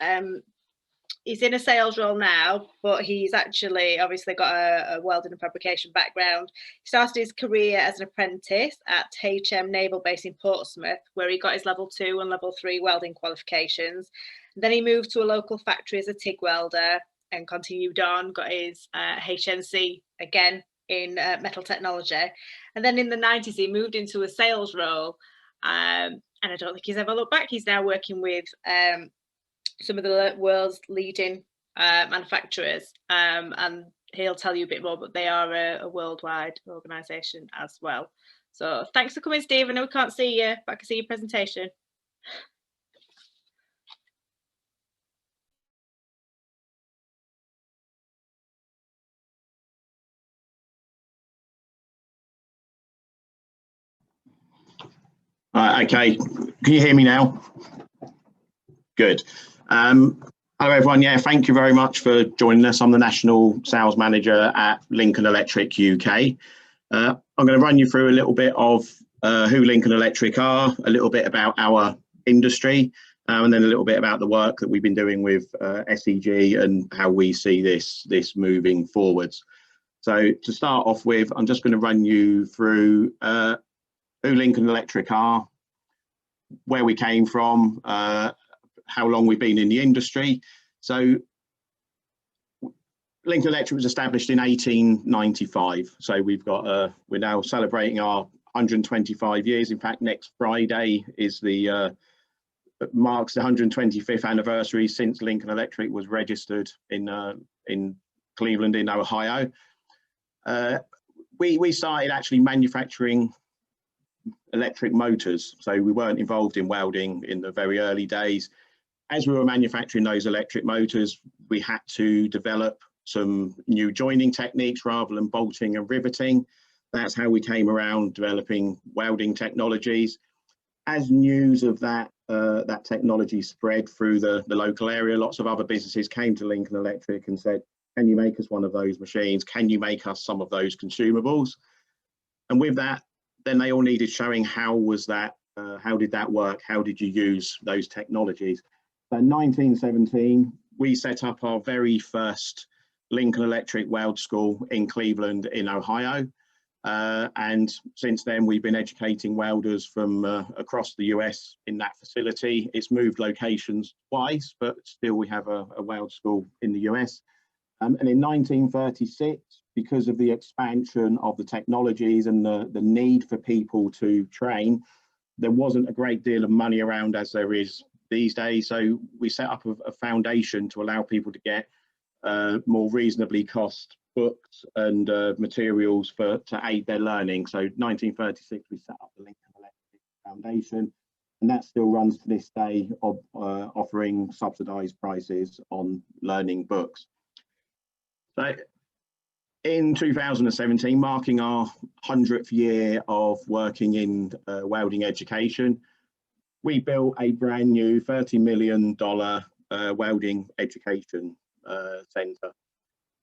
he's in a sales role now, but he's actually obviously got a welding and fabrication background. He started his career as an apprentice at HM Naval Base in Portsmouth, where he got his level 2 and level 3 welding qualifications. And then he moved to a local factory as a TIG welder and continued on, got his HNC again in metal technology. And then in the 90s, he moved into a sales role. And I don't think he's ever looked back. He's now working with some of the world's leading manufacturers, and he'll tell you a bit more, but they are a worldwide organisation as well. So thanks for coming, Steve. I know we can't see you, but I can see your presentation. Okay, can you hear me now? Good. Hello everyone. Yeah, thank you very much for joining us. I'm the National Sales Manager at Lincoln Electric UK. I'm going to run you through a little bit of who Lincoln Electric are, a little bit about our industry, and then a little bit about the work that we've been doing with SEG and how we see this moving forwards. So to start off with, I'm just going to run you through who Lincoln Electric are, where we came from, how long we've been in the industry. So Lincoln Electric was established in 1895. So we've got we're now celebrating our 125 years. In fact, next Friday is the marks the 125th anniversary since Lincoln Electric was registered in Cleveland in Ohio. We started actually manufacturing electric motors, so we weren't involved in welding in the very early days. As we were manufacturing those electric motors, we had to develop some new joining techniques rather than bolting and riveting. That's how we came around developing welding technologies. As news of that technology spread through the local area, lots of other businesses came to Lincoln Electric and said, can you make us one of those machines? Can you make us some of those consumables? And with that, then they all needed showing how was that, how did that work? How did you use those technologies? So in 1917, we set up our very first Lincoln Electric Weld School in Cleveland in Ohio. And since then, we've been educating welders from across the US in that facility. It's moved locations twice, but still we have a weld school in the US. And in 1936, because of the expansion of the technologies and the need for people to train, there wasn't a great deal of money around as there is these days. So we set up a foundation to allow people to get more reasonably cost books and materials to aid their learning. So 1936, we set up the Lincoln Electric Foundation, and that still runs to this day, of offering subsidized prices on learning books. So in 2017, marking our 100th year of working in welding education, we built a brand new $30 million welding education centre.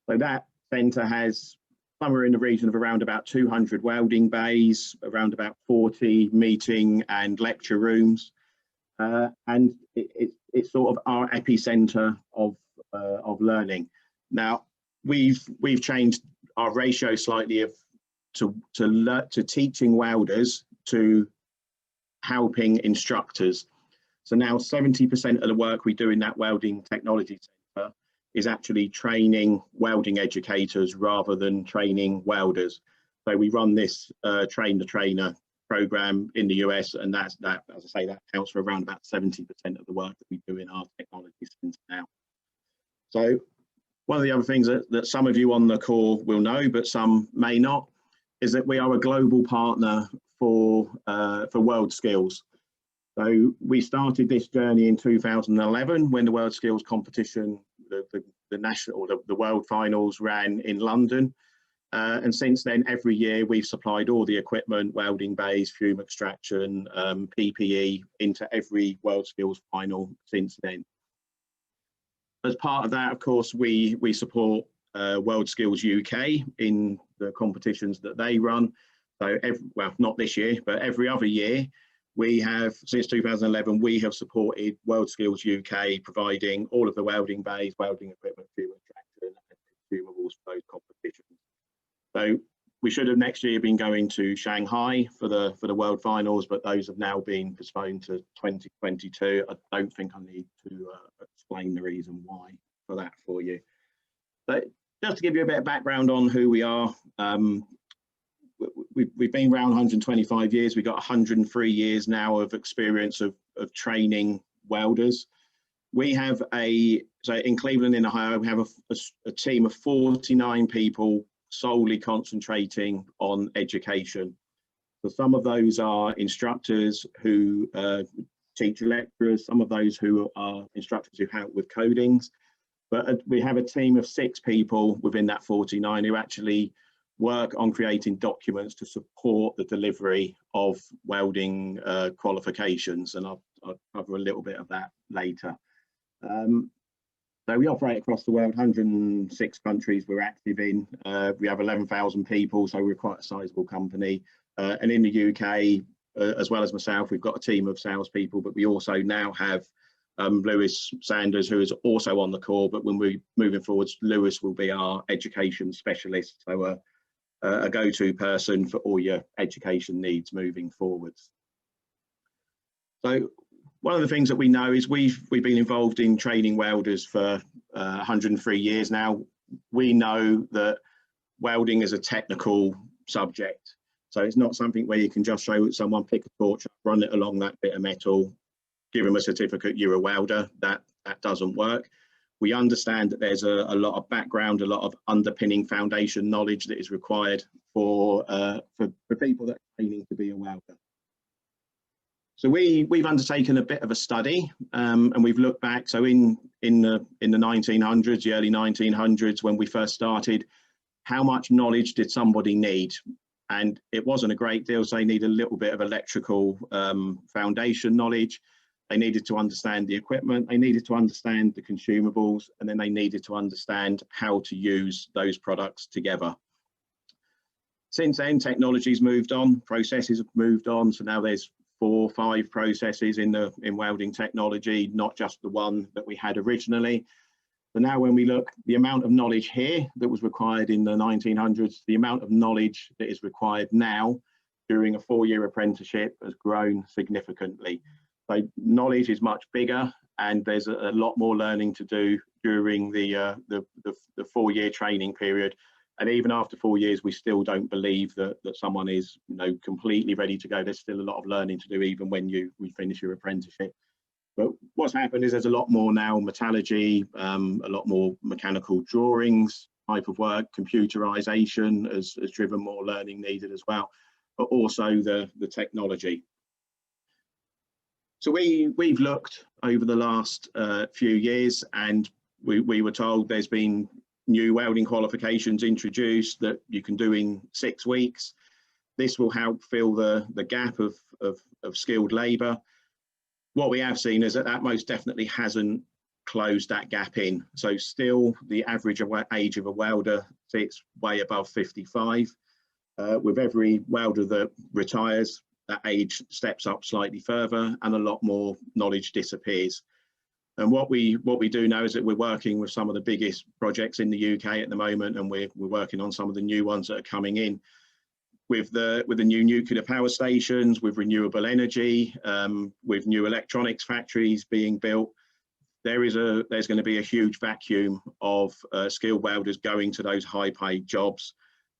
So that centre has somewhere in the region of around about 200 welding bays, around about 40 meeting and lecture rooms, and it's sort of our epicentre of learning. Now we've changed our ratio slightly to teaching welders to helping instructors. So now 70% of the work we do in that welding technology centre is actually training welding educators rather than training welders. So we run this train the trainer program in the US, and that, as I say, that counts for around about 70% of the work that we do in our technology centre now. So one of the other things that some of you on the call will know, but some may not, is that we are a global partner for World Skills. So we started this journey in 2011 when the World Skills competition, the national, the world finals ran in London. And since then, every year we've supplied all the equipment, welding bays, fume extraction, PPE into every World Skills final since then. As part of that, of course, we support World Skills UK in the competitions that they run. So, well, not this year, but every other year, we have, since 2011, we have supported World Skills UK, providing all of the welding bays, welding equipment, fume extraction, and consumables for those competitions. So we should have next year been going to Shanghai for the World Finals, but those have now been postponed to 2022. I don't think I need to explain the reason why for that for you. But just to give you a bit of background on who we are, we've been around 125 years. We've got 103 years now of experience of training welders. We have so in Cleveland, in Ohio, we have a team of 49 people solely concentrating on education. So some of those are instructors who teach lecturers, some of those who are instructors who help with codings. But we have a team of 6 people within that 49 who actually work on creating documents to support the delivery of welding qualifications, and I'll cover a little bit of that later. So we operate across the world, 106 countries we're active in. We have 11,000 people, so we're quite a sizable company. And in the UK, as well as myself, we've got a team of salespeople, but we also now have Lewis Sanders, who is also on the call, but when we're moving forwards, Lewis will be our education specialist, so a go-to person for all your education needs moving forwards. So one of the things that we know is we've been involved in training welders for 103 years now. We know that welding is a technical subject. So it's not something where you can just show someone, pick a torch, run it along that bit of metal, give them a certificate, you're a welder. That doesn't work. We understand that there's a lot of background, a lot of underpinning foundation knowledge that is required for people that are training to be a welder. So we've undertaken a bit of a study, and we've looked back. So in the 1900s, the early 1900s, when we first started, how much knowledge did somebody need? And it wasn't a great deal. So they need a little bit of electrical foundation knowledge. They needed to understand the equipment. They needed to understand the consumables, and then they needed to understand how to use those products together. Since then, technology's moved on, processes have moved on. So now there's 4 or 5 processes in welding technology, not just the one that we had originally. But now when we look, the amount of knowledge here that was required in the 1900s, the amount of knowledge that is required now during a 4-year apprenticeship has grown significantly. So knowledge is much bigger, and there's a lot more learning to do during the 4-year training period. And even after 4 years, we still don't believe that someone is, completely ready to go. There's still a lot of learning to do even when we finish your apprenticeship. But what's happened is there's a lot more now metallurgy, a lot more mechanical drawings type of work, computerization has driven more learning needed as well, but also the technology. So we've looked over the last few years, and we were told there's been new welding qualifications introduced that you can do in 6 weeks. This will help fill the gap of skilled labour. What we have seen is that most definitely hasn't closed that gap in. So still the average age of a welder sits way above 55. With every welder that retires, that age steps up slightly further, and a lot more knowledge disappears. And what we do know is that we're working with some of the biggest projects in the UK at the moment, and we're working on some of the new ones that are coming in with the new nuclear power stations, with renewable energy, with new electronics factories being built. There's going to be a huge vacuum of skilled welders going to those high-paid jobs,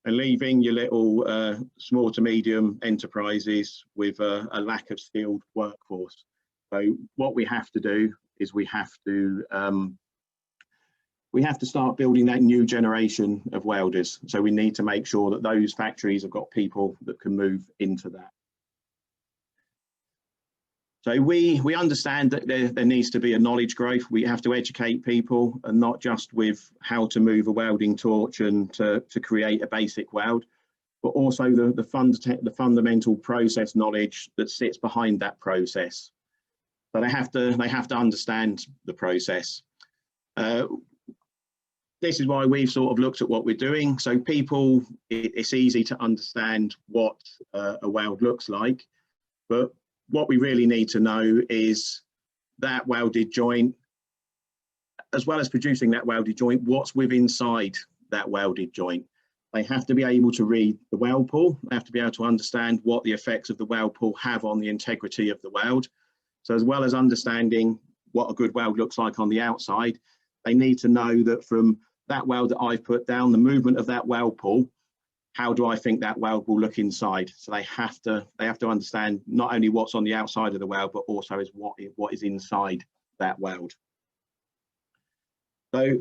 and leaving your little small to medium enterprises with a lack of skilled workforce. So what we have to do is we have to start building that new generation of welders. So we need to make sure that those factories have got people that can move into that. So we understand that there needs to be a knowledge growth. We have to educate people, and not just with how to move a welding torch and to create a basic weld, but also the fundamental process knowledge that sits behind that process. So they have to understand the process. This is why we've sort of looked at what we're doing. So people, it's easy to understand what a weld looks like, but what we really need to know is that welded joint, as well as producing that welded joint, what's within inside that welded joint. They have to be able to read the weld pool. They have to be able to understand what the effects of the weld pool have on the integrity of the weld. So as well as understanding what a good weld looks like on the outside, they need to know that from that weld that I've put down, the movement of that weld pool, how do I think that weld will look inside? So they have to understand not only what's on the outside of the weld, but also is what is inside that weld. So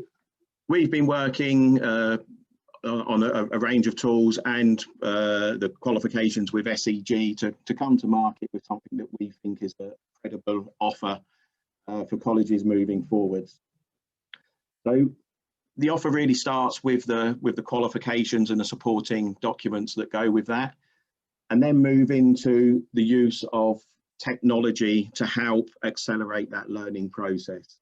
we've been working on a range of tools and the qualifications with SEG to come to market with something that we think is a credible offer for colleges moving forwards. So the offer really starts with the qualifications and the supporting documents that go with that, and then move into the use of technology to help accelerate that learning process.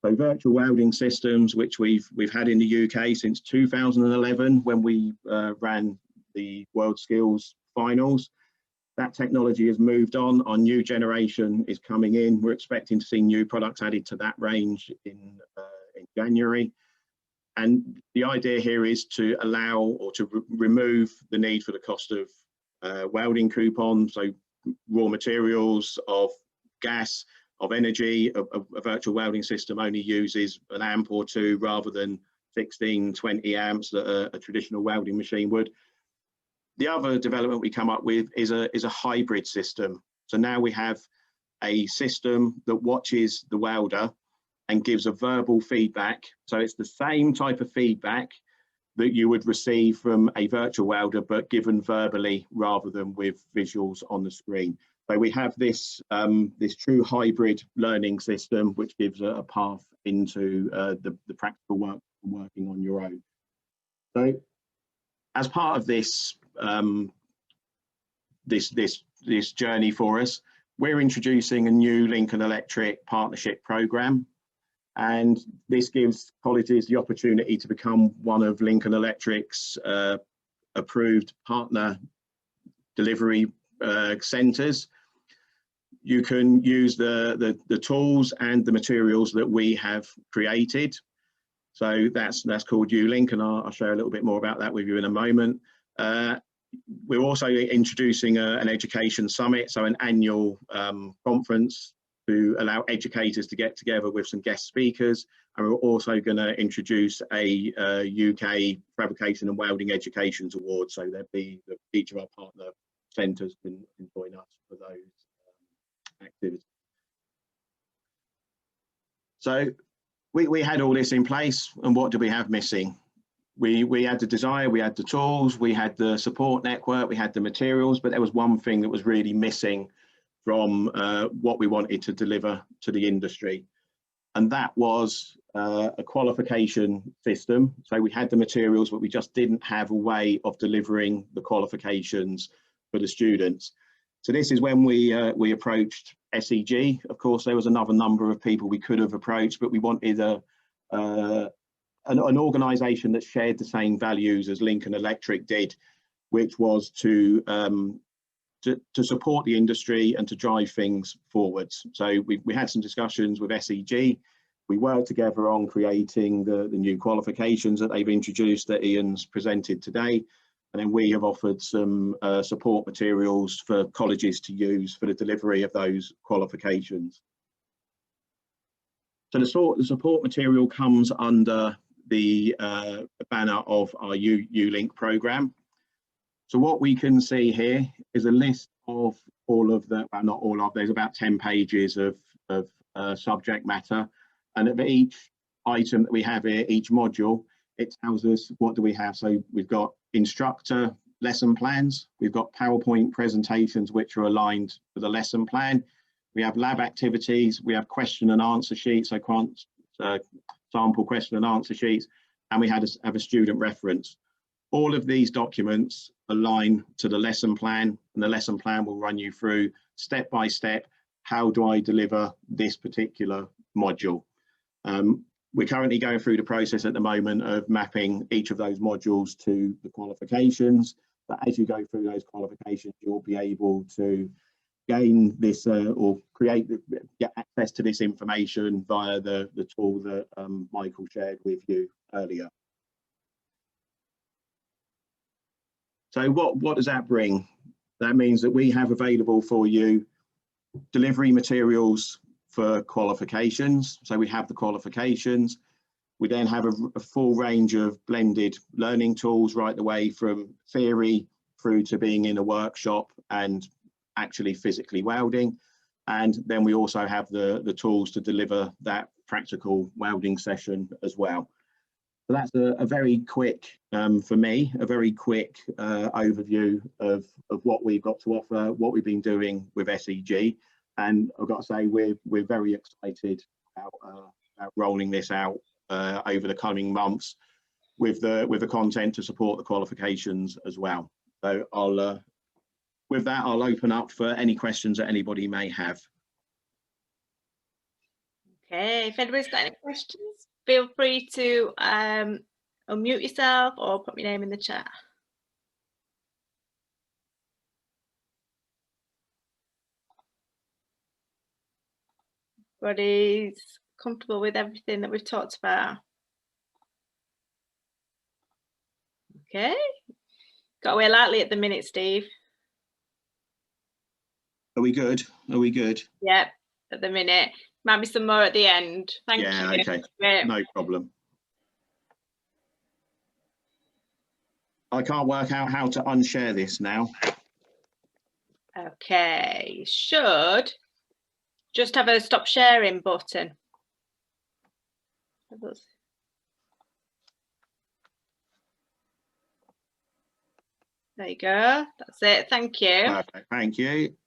So virtual welding systems, which we've had in the UK since 2011 when we ran the World Skills Finals. That technology has moved on. Our new generation is coming in. We're expecting to see new products added to that range in January. And the idea here is to allow or to remove the need for the cost of welding coupons, so raw materials, of gas, of energy. A virtual welding system only uses an amp or two rather than 16, 20 amps that a traditional welding machine would. The other development we come up with is a hybrid system. So now we have a system that watches the welder and gives a verbal feedback. So it's the same type of feedback that you would receive from a virtual welder, but given verbally rather than with visuals on the screen. So we have this this true hybrid learning system, which gives a path into the practical work working on your own. So as part of this this journey for us, we're introducing a new Lincoln Electric partnership program. And this gives colleges the opportunity to become one of Lincoln Electric's approved partner delivery centres. You can use the tools and the materials that we have created. So that's called ULink, and I'll share a little bit more about that with you in a moment. We're also introducing an education summit, so an annual conference to allow educators to get together with some guest speakers. And we're also going to introduce a UK Fabrication and Welding Educations Award, so that each of our partner centres can join us for those activities. So we had all this in place, and what do we have missing? We had the desire, we had the tools, we had the support network, we had the materials, but there was one thing that was really missing from what we wanted to deliver to the industry, and that was a qualification system. So we had the materials, but we just didn't have a way of delivering the qualifications for the students. So this is when we approached SEG. Of course, there was another number of people we could have approached, but we wanted an organisation that shared the same values as Lincoln Electric did, which was to support the industry and to drive things forwards. So we had some discussions with SEG. We worked together on creating the new qualifications that they've introduced that Ian's presented today. And then we have offered some support materials for colleges to use for the delivery of those qualifications. So the support material comes under the banner of our ULink program. So what we can see here is a list of all of the, well, not all of, there's about 10 pages of subject matter. And of each item that we have here, each module, it tells us what do we have. So we've got instructor lesson plans, we've got PowerPoint presentations which are aligned with the lesson plan, we have lab activities, we have question and answer sheets, so sample question and answer sheets, and we have a student reference. All of these documents align to the lesson plan, and the lesson plan will run you through step by step, how do I deliver this particular module. We're currently going through the process at the moment of mapping each of those modules to the qualifications, but as you go through those qualifications, you'll be able to gain this or get access to this information via the tool that Michael shared with you earlier. So what does that bring? That means that we have available for you delivery materials for qualifications. So we have the qualifications. We then have a full range of blended learning tools right the way from theory through to being in a workshop and actually physically welding. And then we also have the tools to deliver that practical welding session as well. So that's a very quick, for me, a very quick overview of what we've got to offer, what we've been doing with SEG. And I've got to say, we're very excited about rolling this out over the coming months with the content to support the qualifications as well. So with that, I'll open up for any questions that anybody may have. Okay, if anybody's got any questions, feel free to unmute yourself or put your name in the chat. Everybody's comfortable with everything that we've talked about? Okay, got away lightly at the minute, Steve. Are we good? Are we good? Yep, at the minute. Might be some more at the end. Thank you. Yeah, okay, no problem. I can't work out how to unshare this now. Okay, should just have a stop sharing button. There you go. That's it. Thank you. Perfect. Thank you.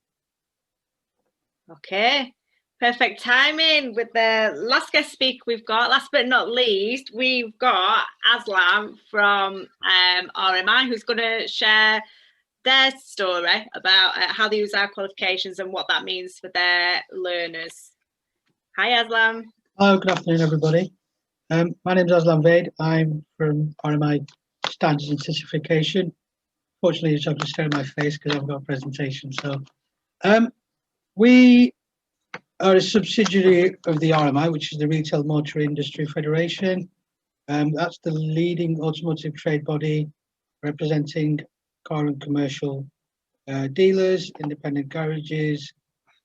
Okay. Perfect timing with the last guest speaker we've got. Last but not least, we've got Aslam from RMI, who's going to share their story about how they use our qualifications and what that means for their learners. Hi, Aslam. Hello, good afternoon, everybody. My name is Aslam Vaid. I'm from RMI Standards and Certification. Fortunately, I'm just showing my face because I've got a presentation. So, we are a subsidiary of the RMI, which is the Retail Motor Industry Federation. That's the leading automotive trade body representing car and commercial dealers, independent garages,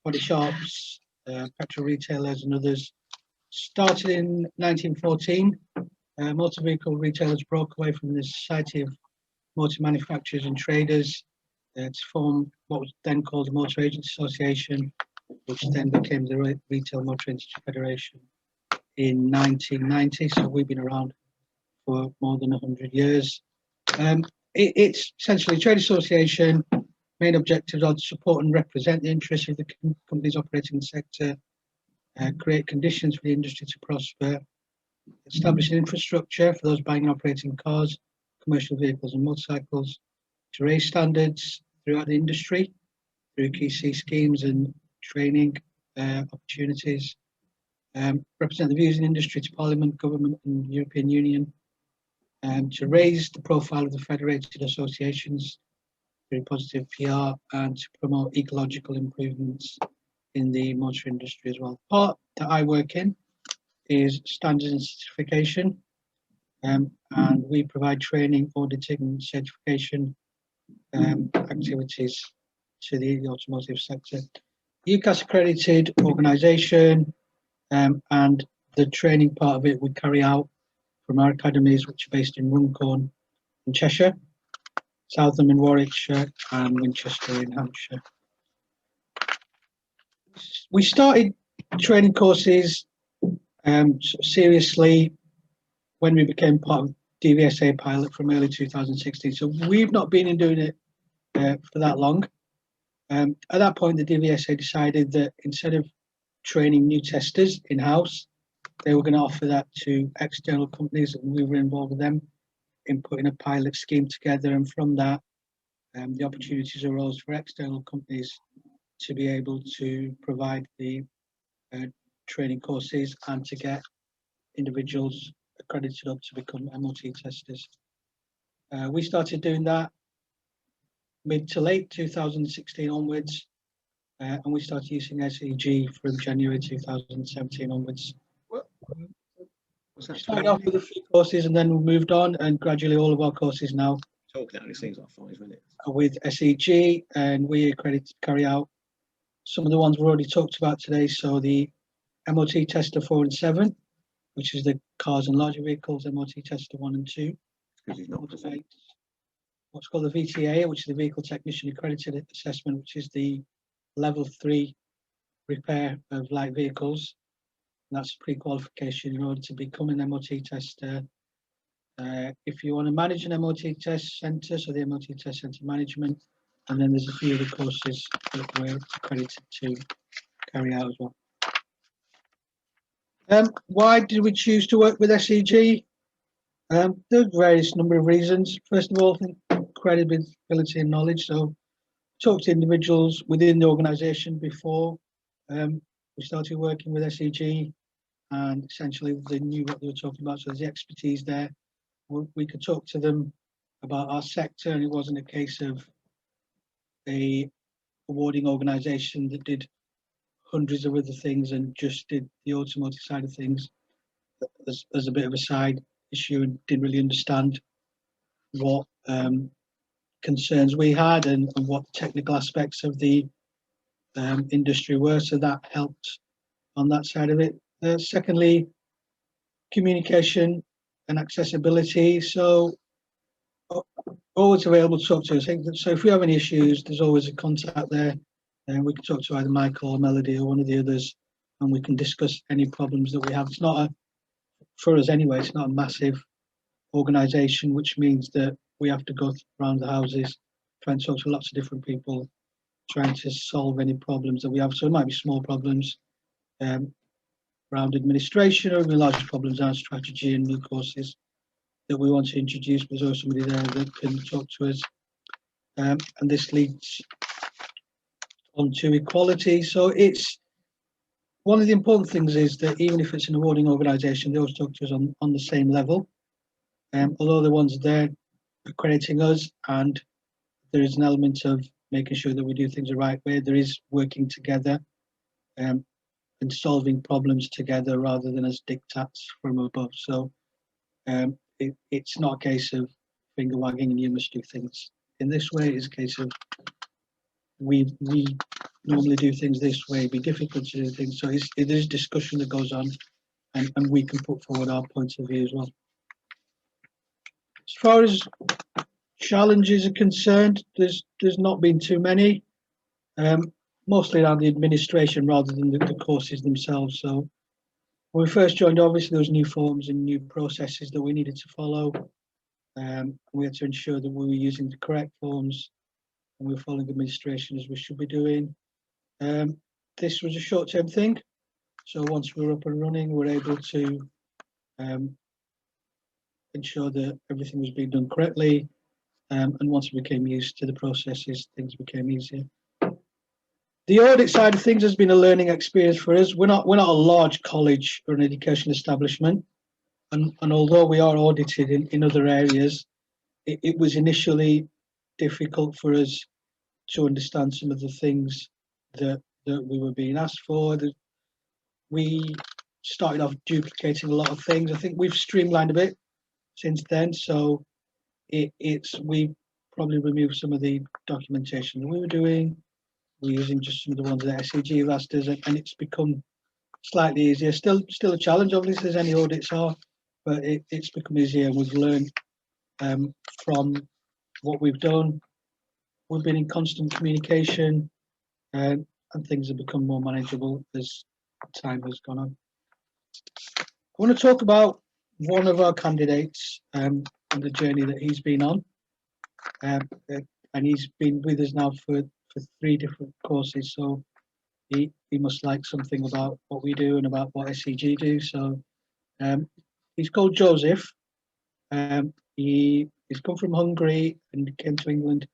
body shops, petrol retailers and others. Started in 1914, motor vehicle retailers broke away from the Society of Motor Manufacturers and Traders to form what was then called the Motor Agents Association, which then became the Retail Motor Industry Federation in 1990. So we've been around for more than 100 years. It's essentially a trade association. Main objectives are to support and represent the interests of the companies operating in the sector, create conditions for the industry to prosper, establish an infrastructure for those buying and operating cars, commercial vehicles and motorcycles, to raise standards throughout the industry through key schemes and training opportunities, represent the views in the industry to Parliament, Government and European Union, to raise the profile of the federated associations through positive PR, and to promote ecological improvements in the motor industry as well. The part that I work in is standards and certification, and we provide training, auditing and certification activities to the automotive sector. UCAS accredited organisation, and the training part of it we carry out from our academies, which are based in Runcorn in Cheshire, Southam in Warwickshire and Winchester in Hampshire. We started training courses seriously when we became part of DVSA pilot from early 2016. So we've not been in doing it for that long. At that point, the DVSA decided that instead of training new testers in-house, they were going to offer that to external companies, and we were involved with them in putting a pilot scheme together. And from that, the opportunities arose for external companies to be able to provide the training courses and to get individuals accredited up to become MOT testers. We started doing that mid to late 2016 onwards, and we started using SEG from January 2017 onwards. We started off with a few courses and then we moved on, and gradually all of our courses now Talking only seems like 5 minutes. are with SEG, and we accredited to carry out some of the ones we've already talked about today. So the MOT Tester 4 and 7, which is the cars and larger vehicles, MOT Tester 1 and 2. Because he's not What's called the VTA, which is the Vehicle Technician Accredited Assessment, which is the level 3 repair of light vehicles. And that's a pre-qualification in order to become an MOT tester. If you want to manage an MOT test centre, so the MOT test centre management, and then there's a few other courses that we're accredited to carry out as well. Why did we choose to work with SEG? There's various number of reasons. First of all, I think credibility and knowledge. So talked to individuals within the organisation before we started working with SEG, and essentially they knew what they were talking about. So there's the expertise there. We could talk to them about our sector, and it wasn't a case of a awarding organisation that did hundreds of other things and just did the automotive side of things as a bit of a side issue, and didn't really understand what concerns we had and what the technical aspects of the industry were. So that helped on that side of it. Secondly, communication and accessibility. So always available to talk to us. I think that, so if we have any issues, there's always a contact there, and we can talk to either Michael or Melody or one of the others, and we can discuss any problems that we have. It's not for us anyway, it's not a massive organisation, which means that we have to go around the houses, trying to talk to lots of different people, trying to solve any problems that we have. So it might be small problems around administration, or even larger problems around strategy and new courses that we want to introduce. There's always somebody there that can talk to us. And this leads on to equality. So it's one of the important things is that even if it's an awarding organisation, they always talk to us on the same level. Although the ones there accrediting us, and there is an element of making sure that we do things the right way, there is working together and solving problems together rather than as diktats from above. So it's not a case of finger wagging and you must do things in this way. It's a case of we normally do things this way. It'd be difficult to do things. So it is discussion that goes on, and we can put forward our points of view as well. As far as challenges are concerned, there's not been too many, mostly around the administration rather than the courses themselves. So when we first joined, obviously there was new forms and new processes that we needed to follow. We had to ensure that we were using the correct forms and we were following administration as we should be doing. This was a short-term thing, so once we were up and running, we were able to ensure that everything was being done correctly. And once we became used to the processes, things became easier. The audit side of things has been a learning experience for us. We're not a large college or an education establishment, and although we are audited in other areas, it was initially difficult for us to understand some of the things that we were being asked for. We started off duplicating a lot of things. I think we've streamlined a bit since then, so we probably removed some of the documentation that we were doing. We're using just some of the ones that SEG have asked us, and it's become slightly easier. Still a challenge, obviously, as any audits are, but it's become easier, and we've learned from what we've done. We've been in constant communication, and things have become more manageable as time has gone on. I want to talk about one of our candidates and the journey that he's been on, and he's been with us now for 3 different courses, so he must like something about what we do and about what SEG do. So he's called Joseph. He's come from Hungary and came to England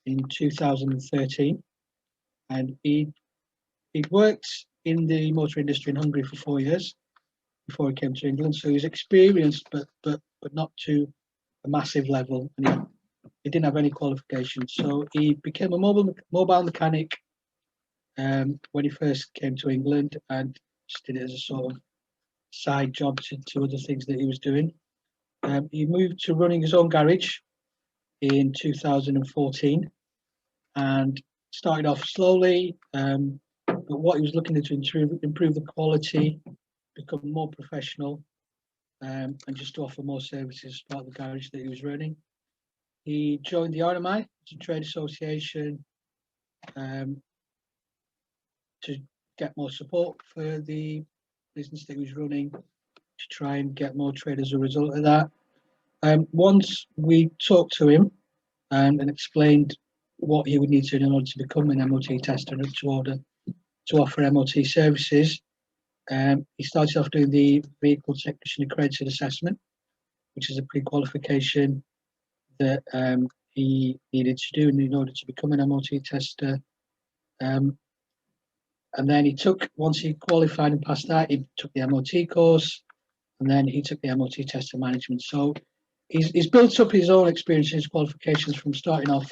in 2013, and he'd worked in the motor industry in Hungary for 4 years before he came to England. So he's experienced, but not to a massive level, and he didn't have any qualifications. So he became a mobile mechanic when he first came to England, and just did it as a sort of side job to other things that he was doing. He moved to running his own garage in 2014 and started off slowly, but what he was looking to improve the quality, become more professional, and just to offer more services as part of the garage that he was running. He joined the RMI, it's a trade association, to get more support for the business that he was running, to try and get more trade as a result of that. Once we talked to him and explained what he would need to do in order to become an MOT tester and to offer MOT services, he started off doing the Vehicle Technician Accredited Assessment, which is a pre-qualification that he needed to do in order to become an MOT tester. And then once he qualified and passed that, he took the MOT course, and then he took the MOT tester management. So he's built up his own experience and his qualifications from starting off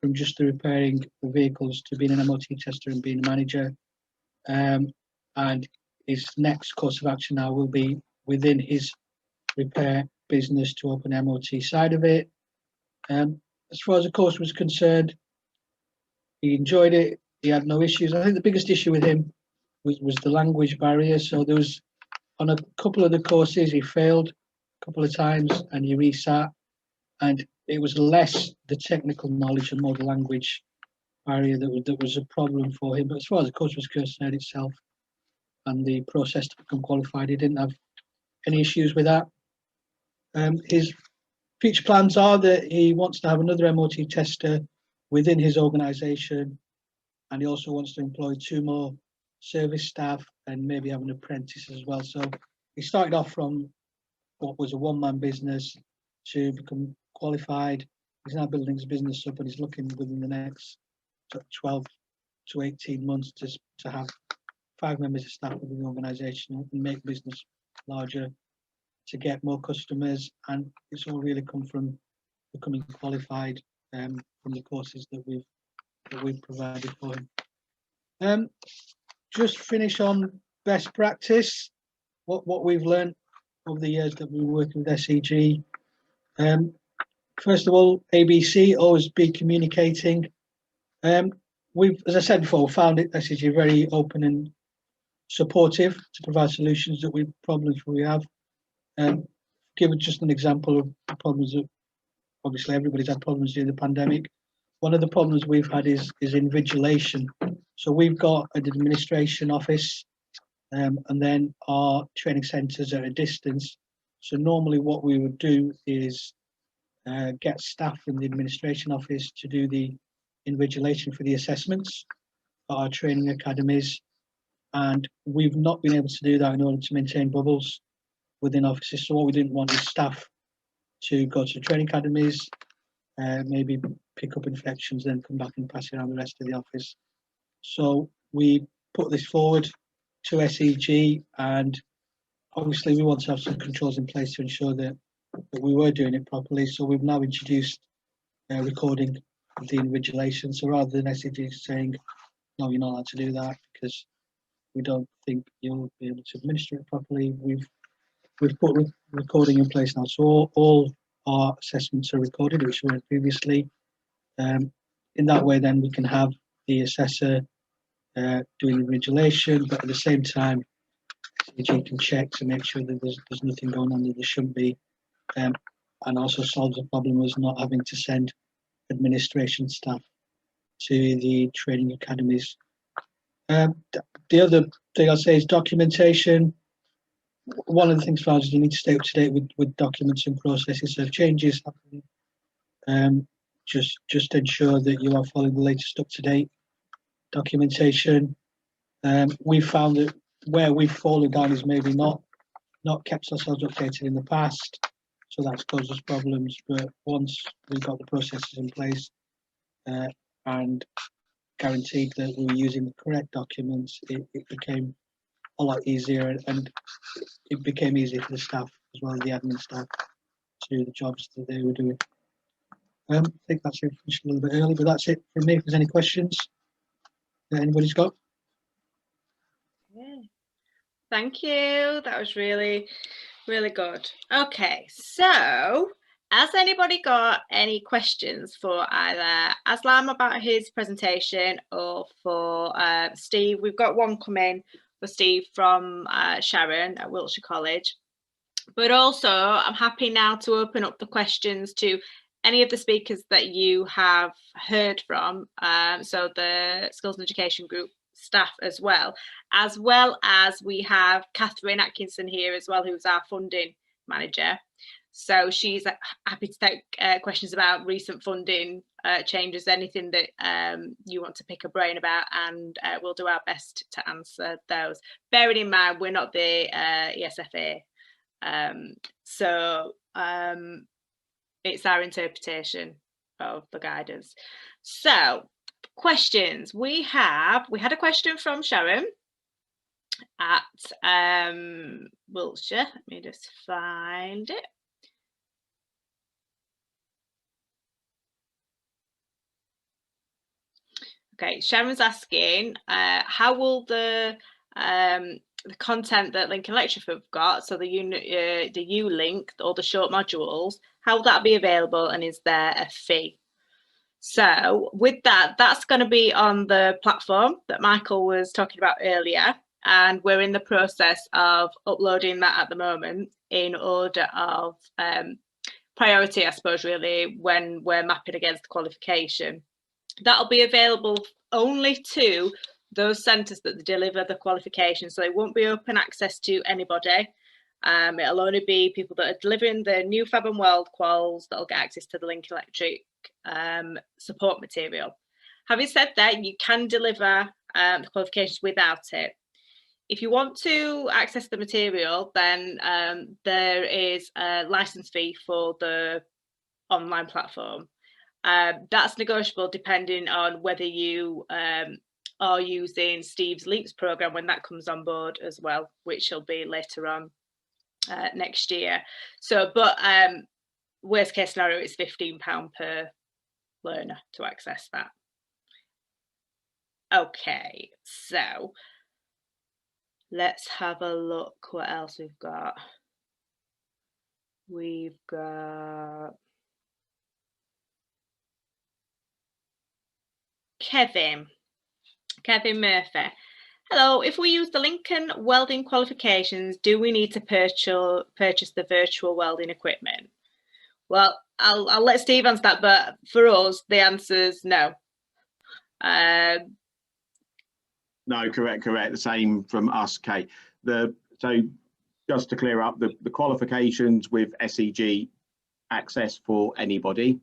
from just the repairing the vehicles to being an MOT tester and being a manager. And his next course of action now will be within his repair business to open MOT side of it. As far as the course was concerned, he enjoyed it. He had no issues. I think the biggest issue with him was the language barrier. So there was, on a couple of the courses, he failed a couple of times and he resat. And it was less the technical knowledge and more the language barrier that was a problem for him. But as far as the course was concerned itself and the process to become qualified, he didn't have any issues with that. His future plans are that he wants to have another MOT tester within his organisation, and he also wants to employ 2 more service staff and maybe have an apprentice as well. So he started off from what was a one-man business to become qualified. He's now building his business up, and he's looking within the next 12 to 18 months to have 5 members of staff within the organisation and make business larger, to get more customers. And it's all really come from becoming qualified from the courses that we've provided for him. Just finish on best practice, what we've learned over the years that we were working with SEG. First of all, ABC, always be communicating. We've, as I said before, found it SEG very open and supportive to provide solutions to problems we have. Give just an example of the problems that obviously everybody's had problems during the pandemic. One of the problems we've had is invigilation. So we've got an administration office, and then our training centres are at a distance. So normally what we would do is get staff from the administration office to do the invigilation for the assessments at our training academies. And we've not been able to do that in order to maintain bubbles within offices. So what we didn't want is staff to go to training academies, maybe pick up infections, then come back and pass it around the rest of the office. So we put this forward to SEG, and obviously we want to have some controls in place to ensure that we were doing it properly. So we've now introduced recording of the invigilation. So rather than SEG saying, no, you're not allowed to do that because we don't think you'll be able to administer it properly, we've put recording in place now. So all our assessments are recorded, which were previously. In that way, then we can have the assessor doing invigilation, but at the same time, SEG can check to make sure that there's nothing going on that there shouldn't be, and also solves the problem of not having to send administration staff to the training academies. The other thing I'll say is documentation. One of the things for us is you need to stay up to date with documents and processes. So if changes happen, just ensure that you are following the latest up-to-date documentation. We found that where we've fallen down is maybe not kept ourselves updated in the past, so that's caused us problems. But once we got the processes in place and guaranteed that we were using the correct documents, it became a lot easier, and it became easier for the staff as well as the admin staff to do the jobs that they were doing. I think that's it. Finished a little bit early, but that's it from me. If there's any questions that anybody's got. Yeah. Thank you. That was really, really good. Okay, so has anybody got any questions for either Aslam about his presentation or for Steve? We've got one coming for Steve from Sharon at Wiltshire College. But also, I'm happy now to open up the questions to any of the speakers that you have heard from, so the Skills and Education Group staff as well as we have Catherine Atkinson here as well, who's our funding manager. So she's happy to take questions about recent funding changes, anything that you want to pick a brain about, and we'll do our best to answer those. Bearing in mind, we're not the ESFA, so it's our interpretation of the guidance. So questions, we had a question from Sharon at Wiltshire. Let me just find it. Okay, Sharon's asking, how will the content that Lincoln Lecture have got, so the U-link or the short modules, how will that be available, and is there a fee? So with that, that's going to be on the platform that Michael was talking about earlier, and we're in the process of uploading that at the moment in order of priority, I suppose, really, when we're mapping against the qualification. That'll be available only to those centres that deliver the qualification, so it won't be open access to anybody. It'll only be people that are delivering the new Fab and Weld quals that'll get access to the Lincoln Electric support material. Having said that, you can deliver the qualifications without it. If you want to access the material, then there is a licence fee for the online platform. That's negotiable depending on whether you are using Steve's Leaps programme when that comes on board as well, which will be later on next year. So, but worst case scenario, it's £15 per learner to access that. Okay, so let's have a look what else we've got. We've got Kevin Murphy. Hello, if we use the Lincoln welding qualifications, do we need to purchase the virtual welding equipment? Well, I'll let Steve answer that, but for us, the answer is no. No, correct. The same from us, Kay. So just to clear up, the qualifications with SEG access for anybody.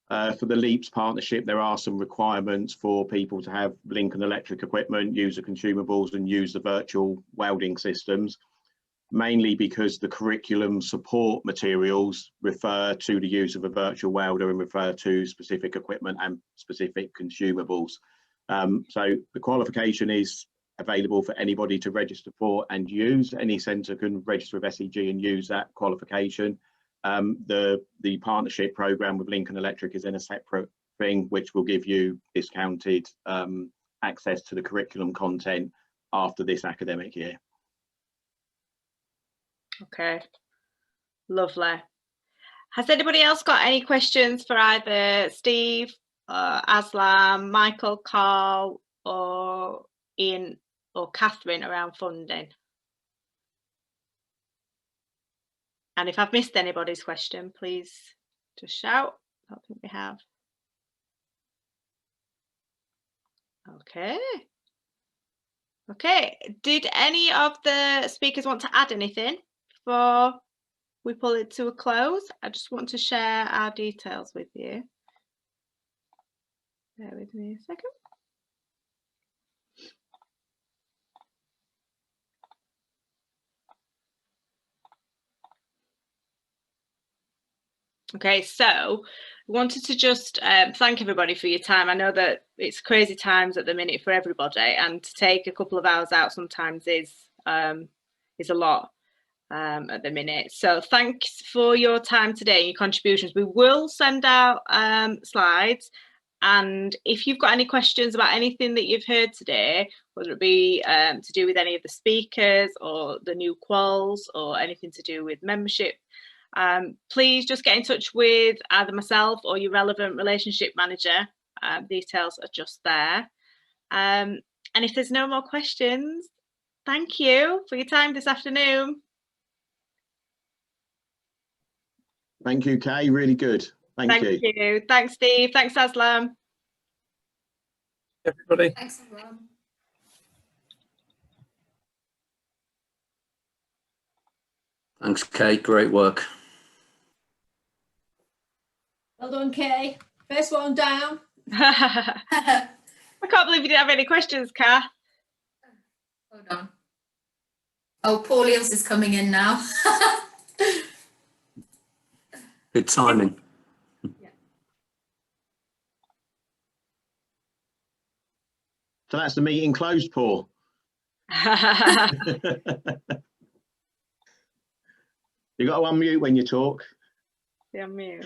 For the Leaps partnership, there are some requirements for people to have Lincoln Electric equipment, use the consumables and use the virtual welding systems, mainly because the curriculum support materials refer to the use of a virtual welder and refer to specific equipment and specific consumables. So the qualification is available for anybody to register for and use. Any centre can register with SEG and use that qualification. The partnership programme with Lincoln Electric is in a separate thing, which will give you discounted access to the curriculum content after this academic year. Okay, lovely. Has anybody else got any questions for either Steve, Aslam, Michael, Carl, or Ian or Catherine around funding? And if I've missed anybody's question, please just shout. I don't think we have. Okay. Okay, did any of the speakers want to add anything before we pull it to a close? I just want to share our details with you. Bear with me a second. Okay, so we wanted to just thank everybody for your time. I know that it's crazy times at the minute for everybody, and to take a couple of hours out sometimes is a lot at the minute. So thanks for your time today and your contributions. We will send out slides, and if you've got any questions about anything that you've heard today, whether it be to do with any of the speakers or the new quals or anything to do with membership, please just get in touch with either myself or your relevant relationship manager. Details are just there. And if there's no more questions, thank you for your time this afternoon. Thank you, Kay. Really good. Thank you. Thanks, Steve. Thanks, Aslam. Everybody. Thanks, everyone. Thanks, Kate. Great work. Well done, Kay. First one down. I can't believe you didn't have any questions, Kath. Hold on. Oh, Paul Eels is coming in now. Good timing. So that's the meeting closed, Paul. You got to unmute when you talk. Yeah, unmute.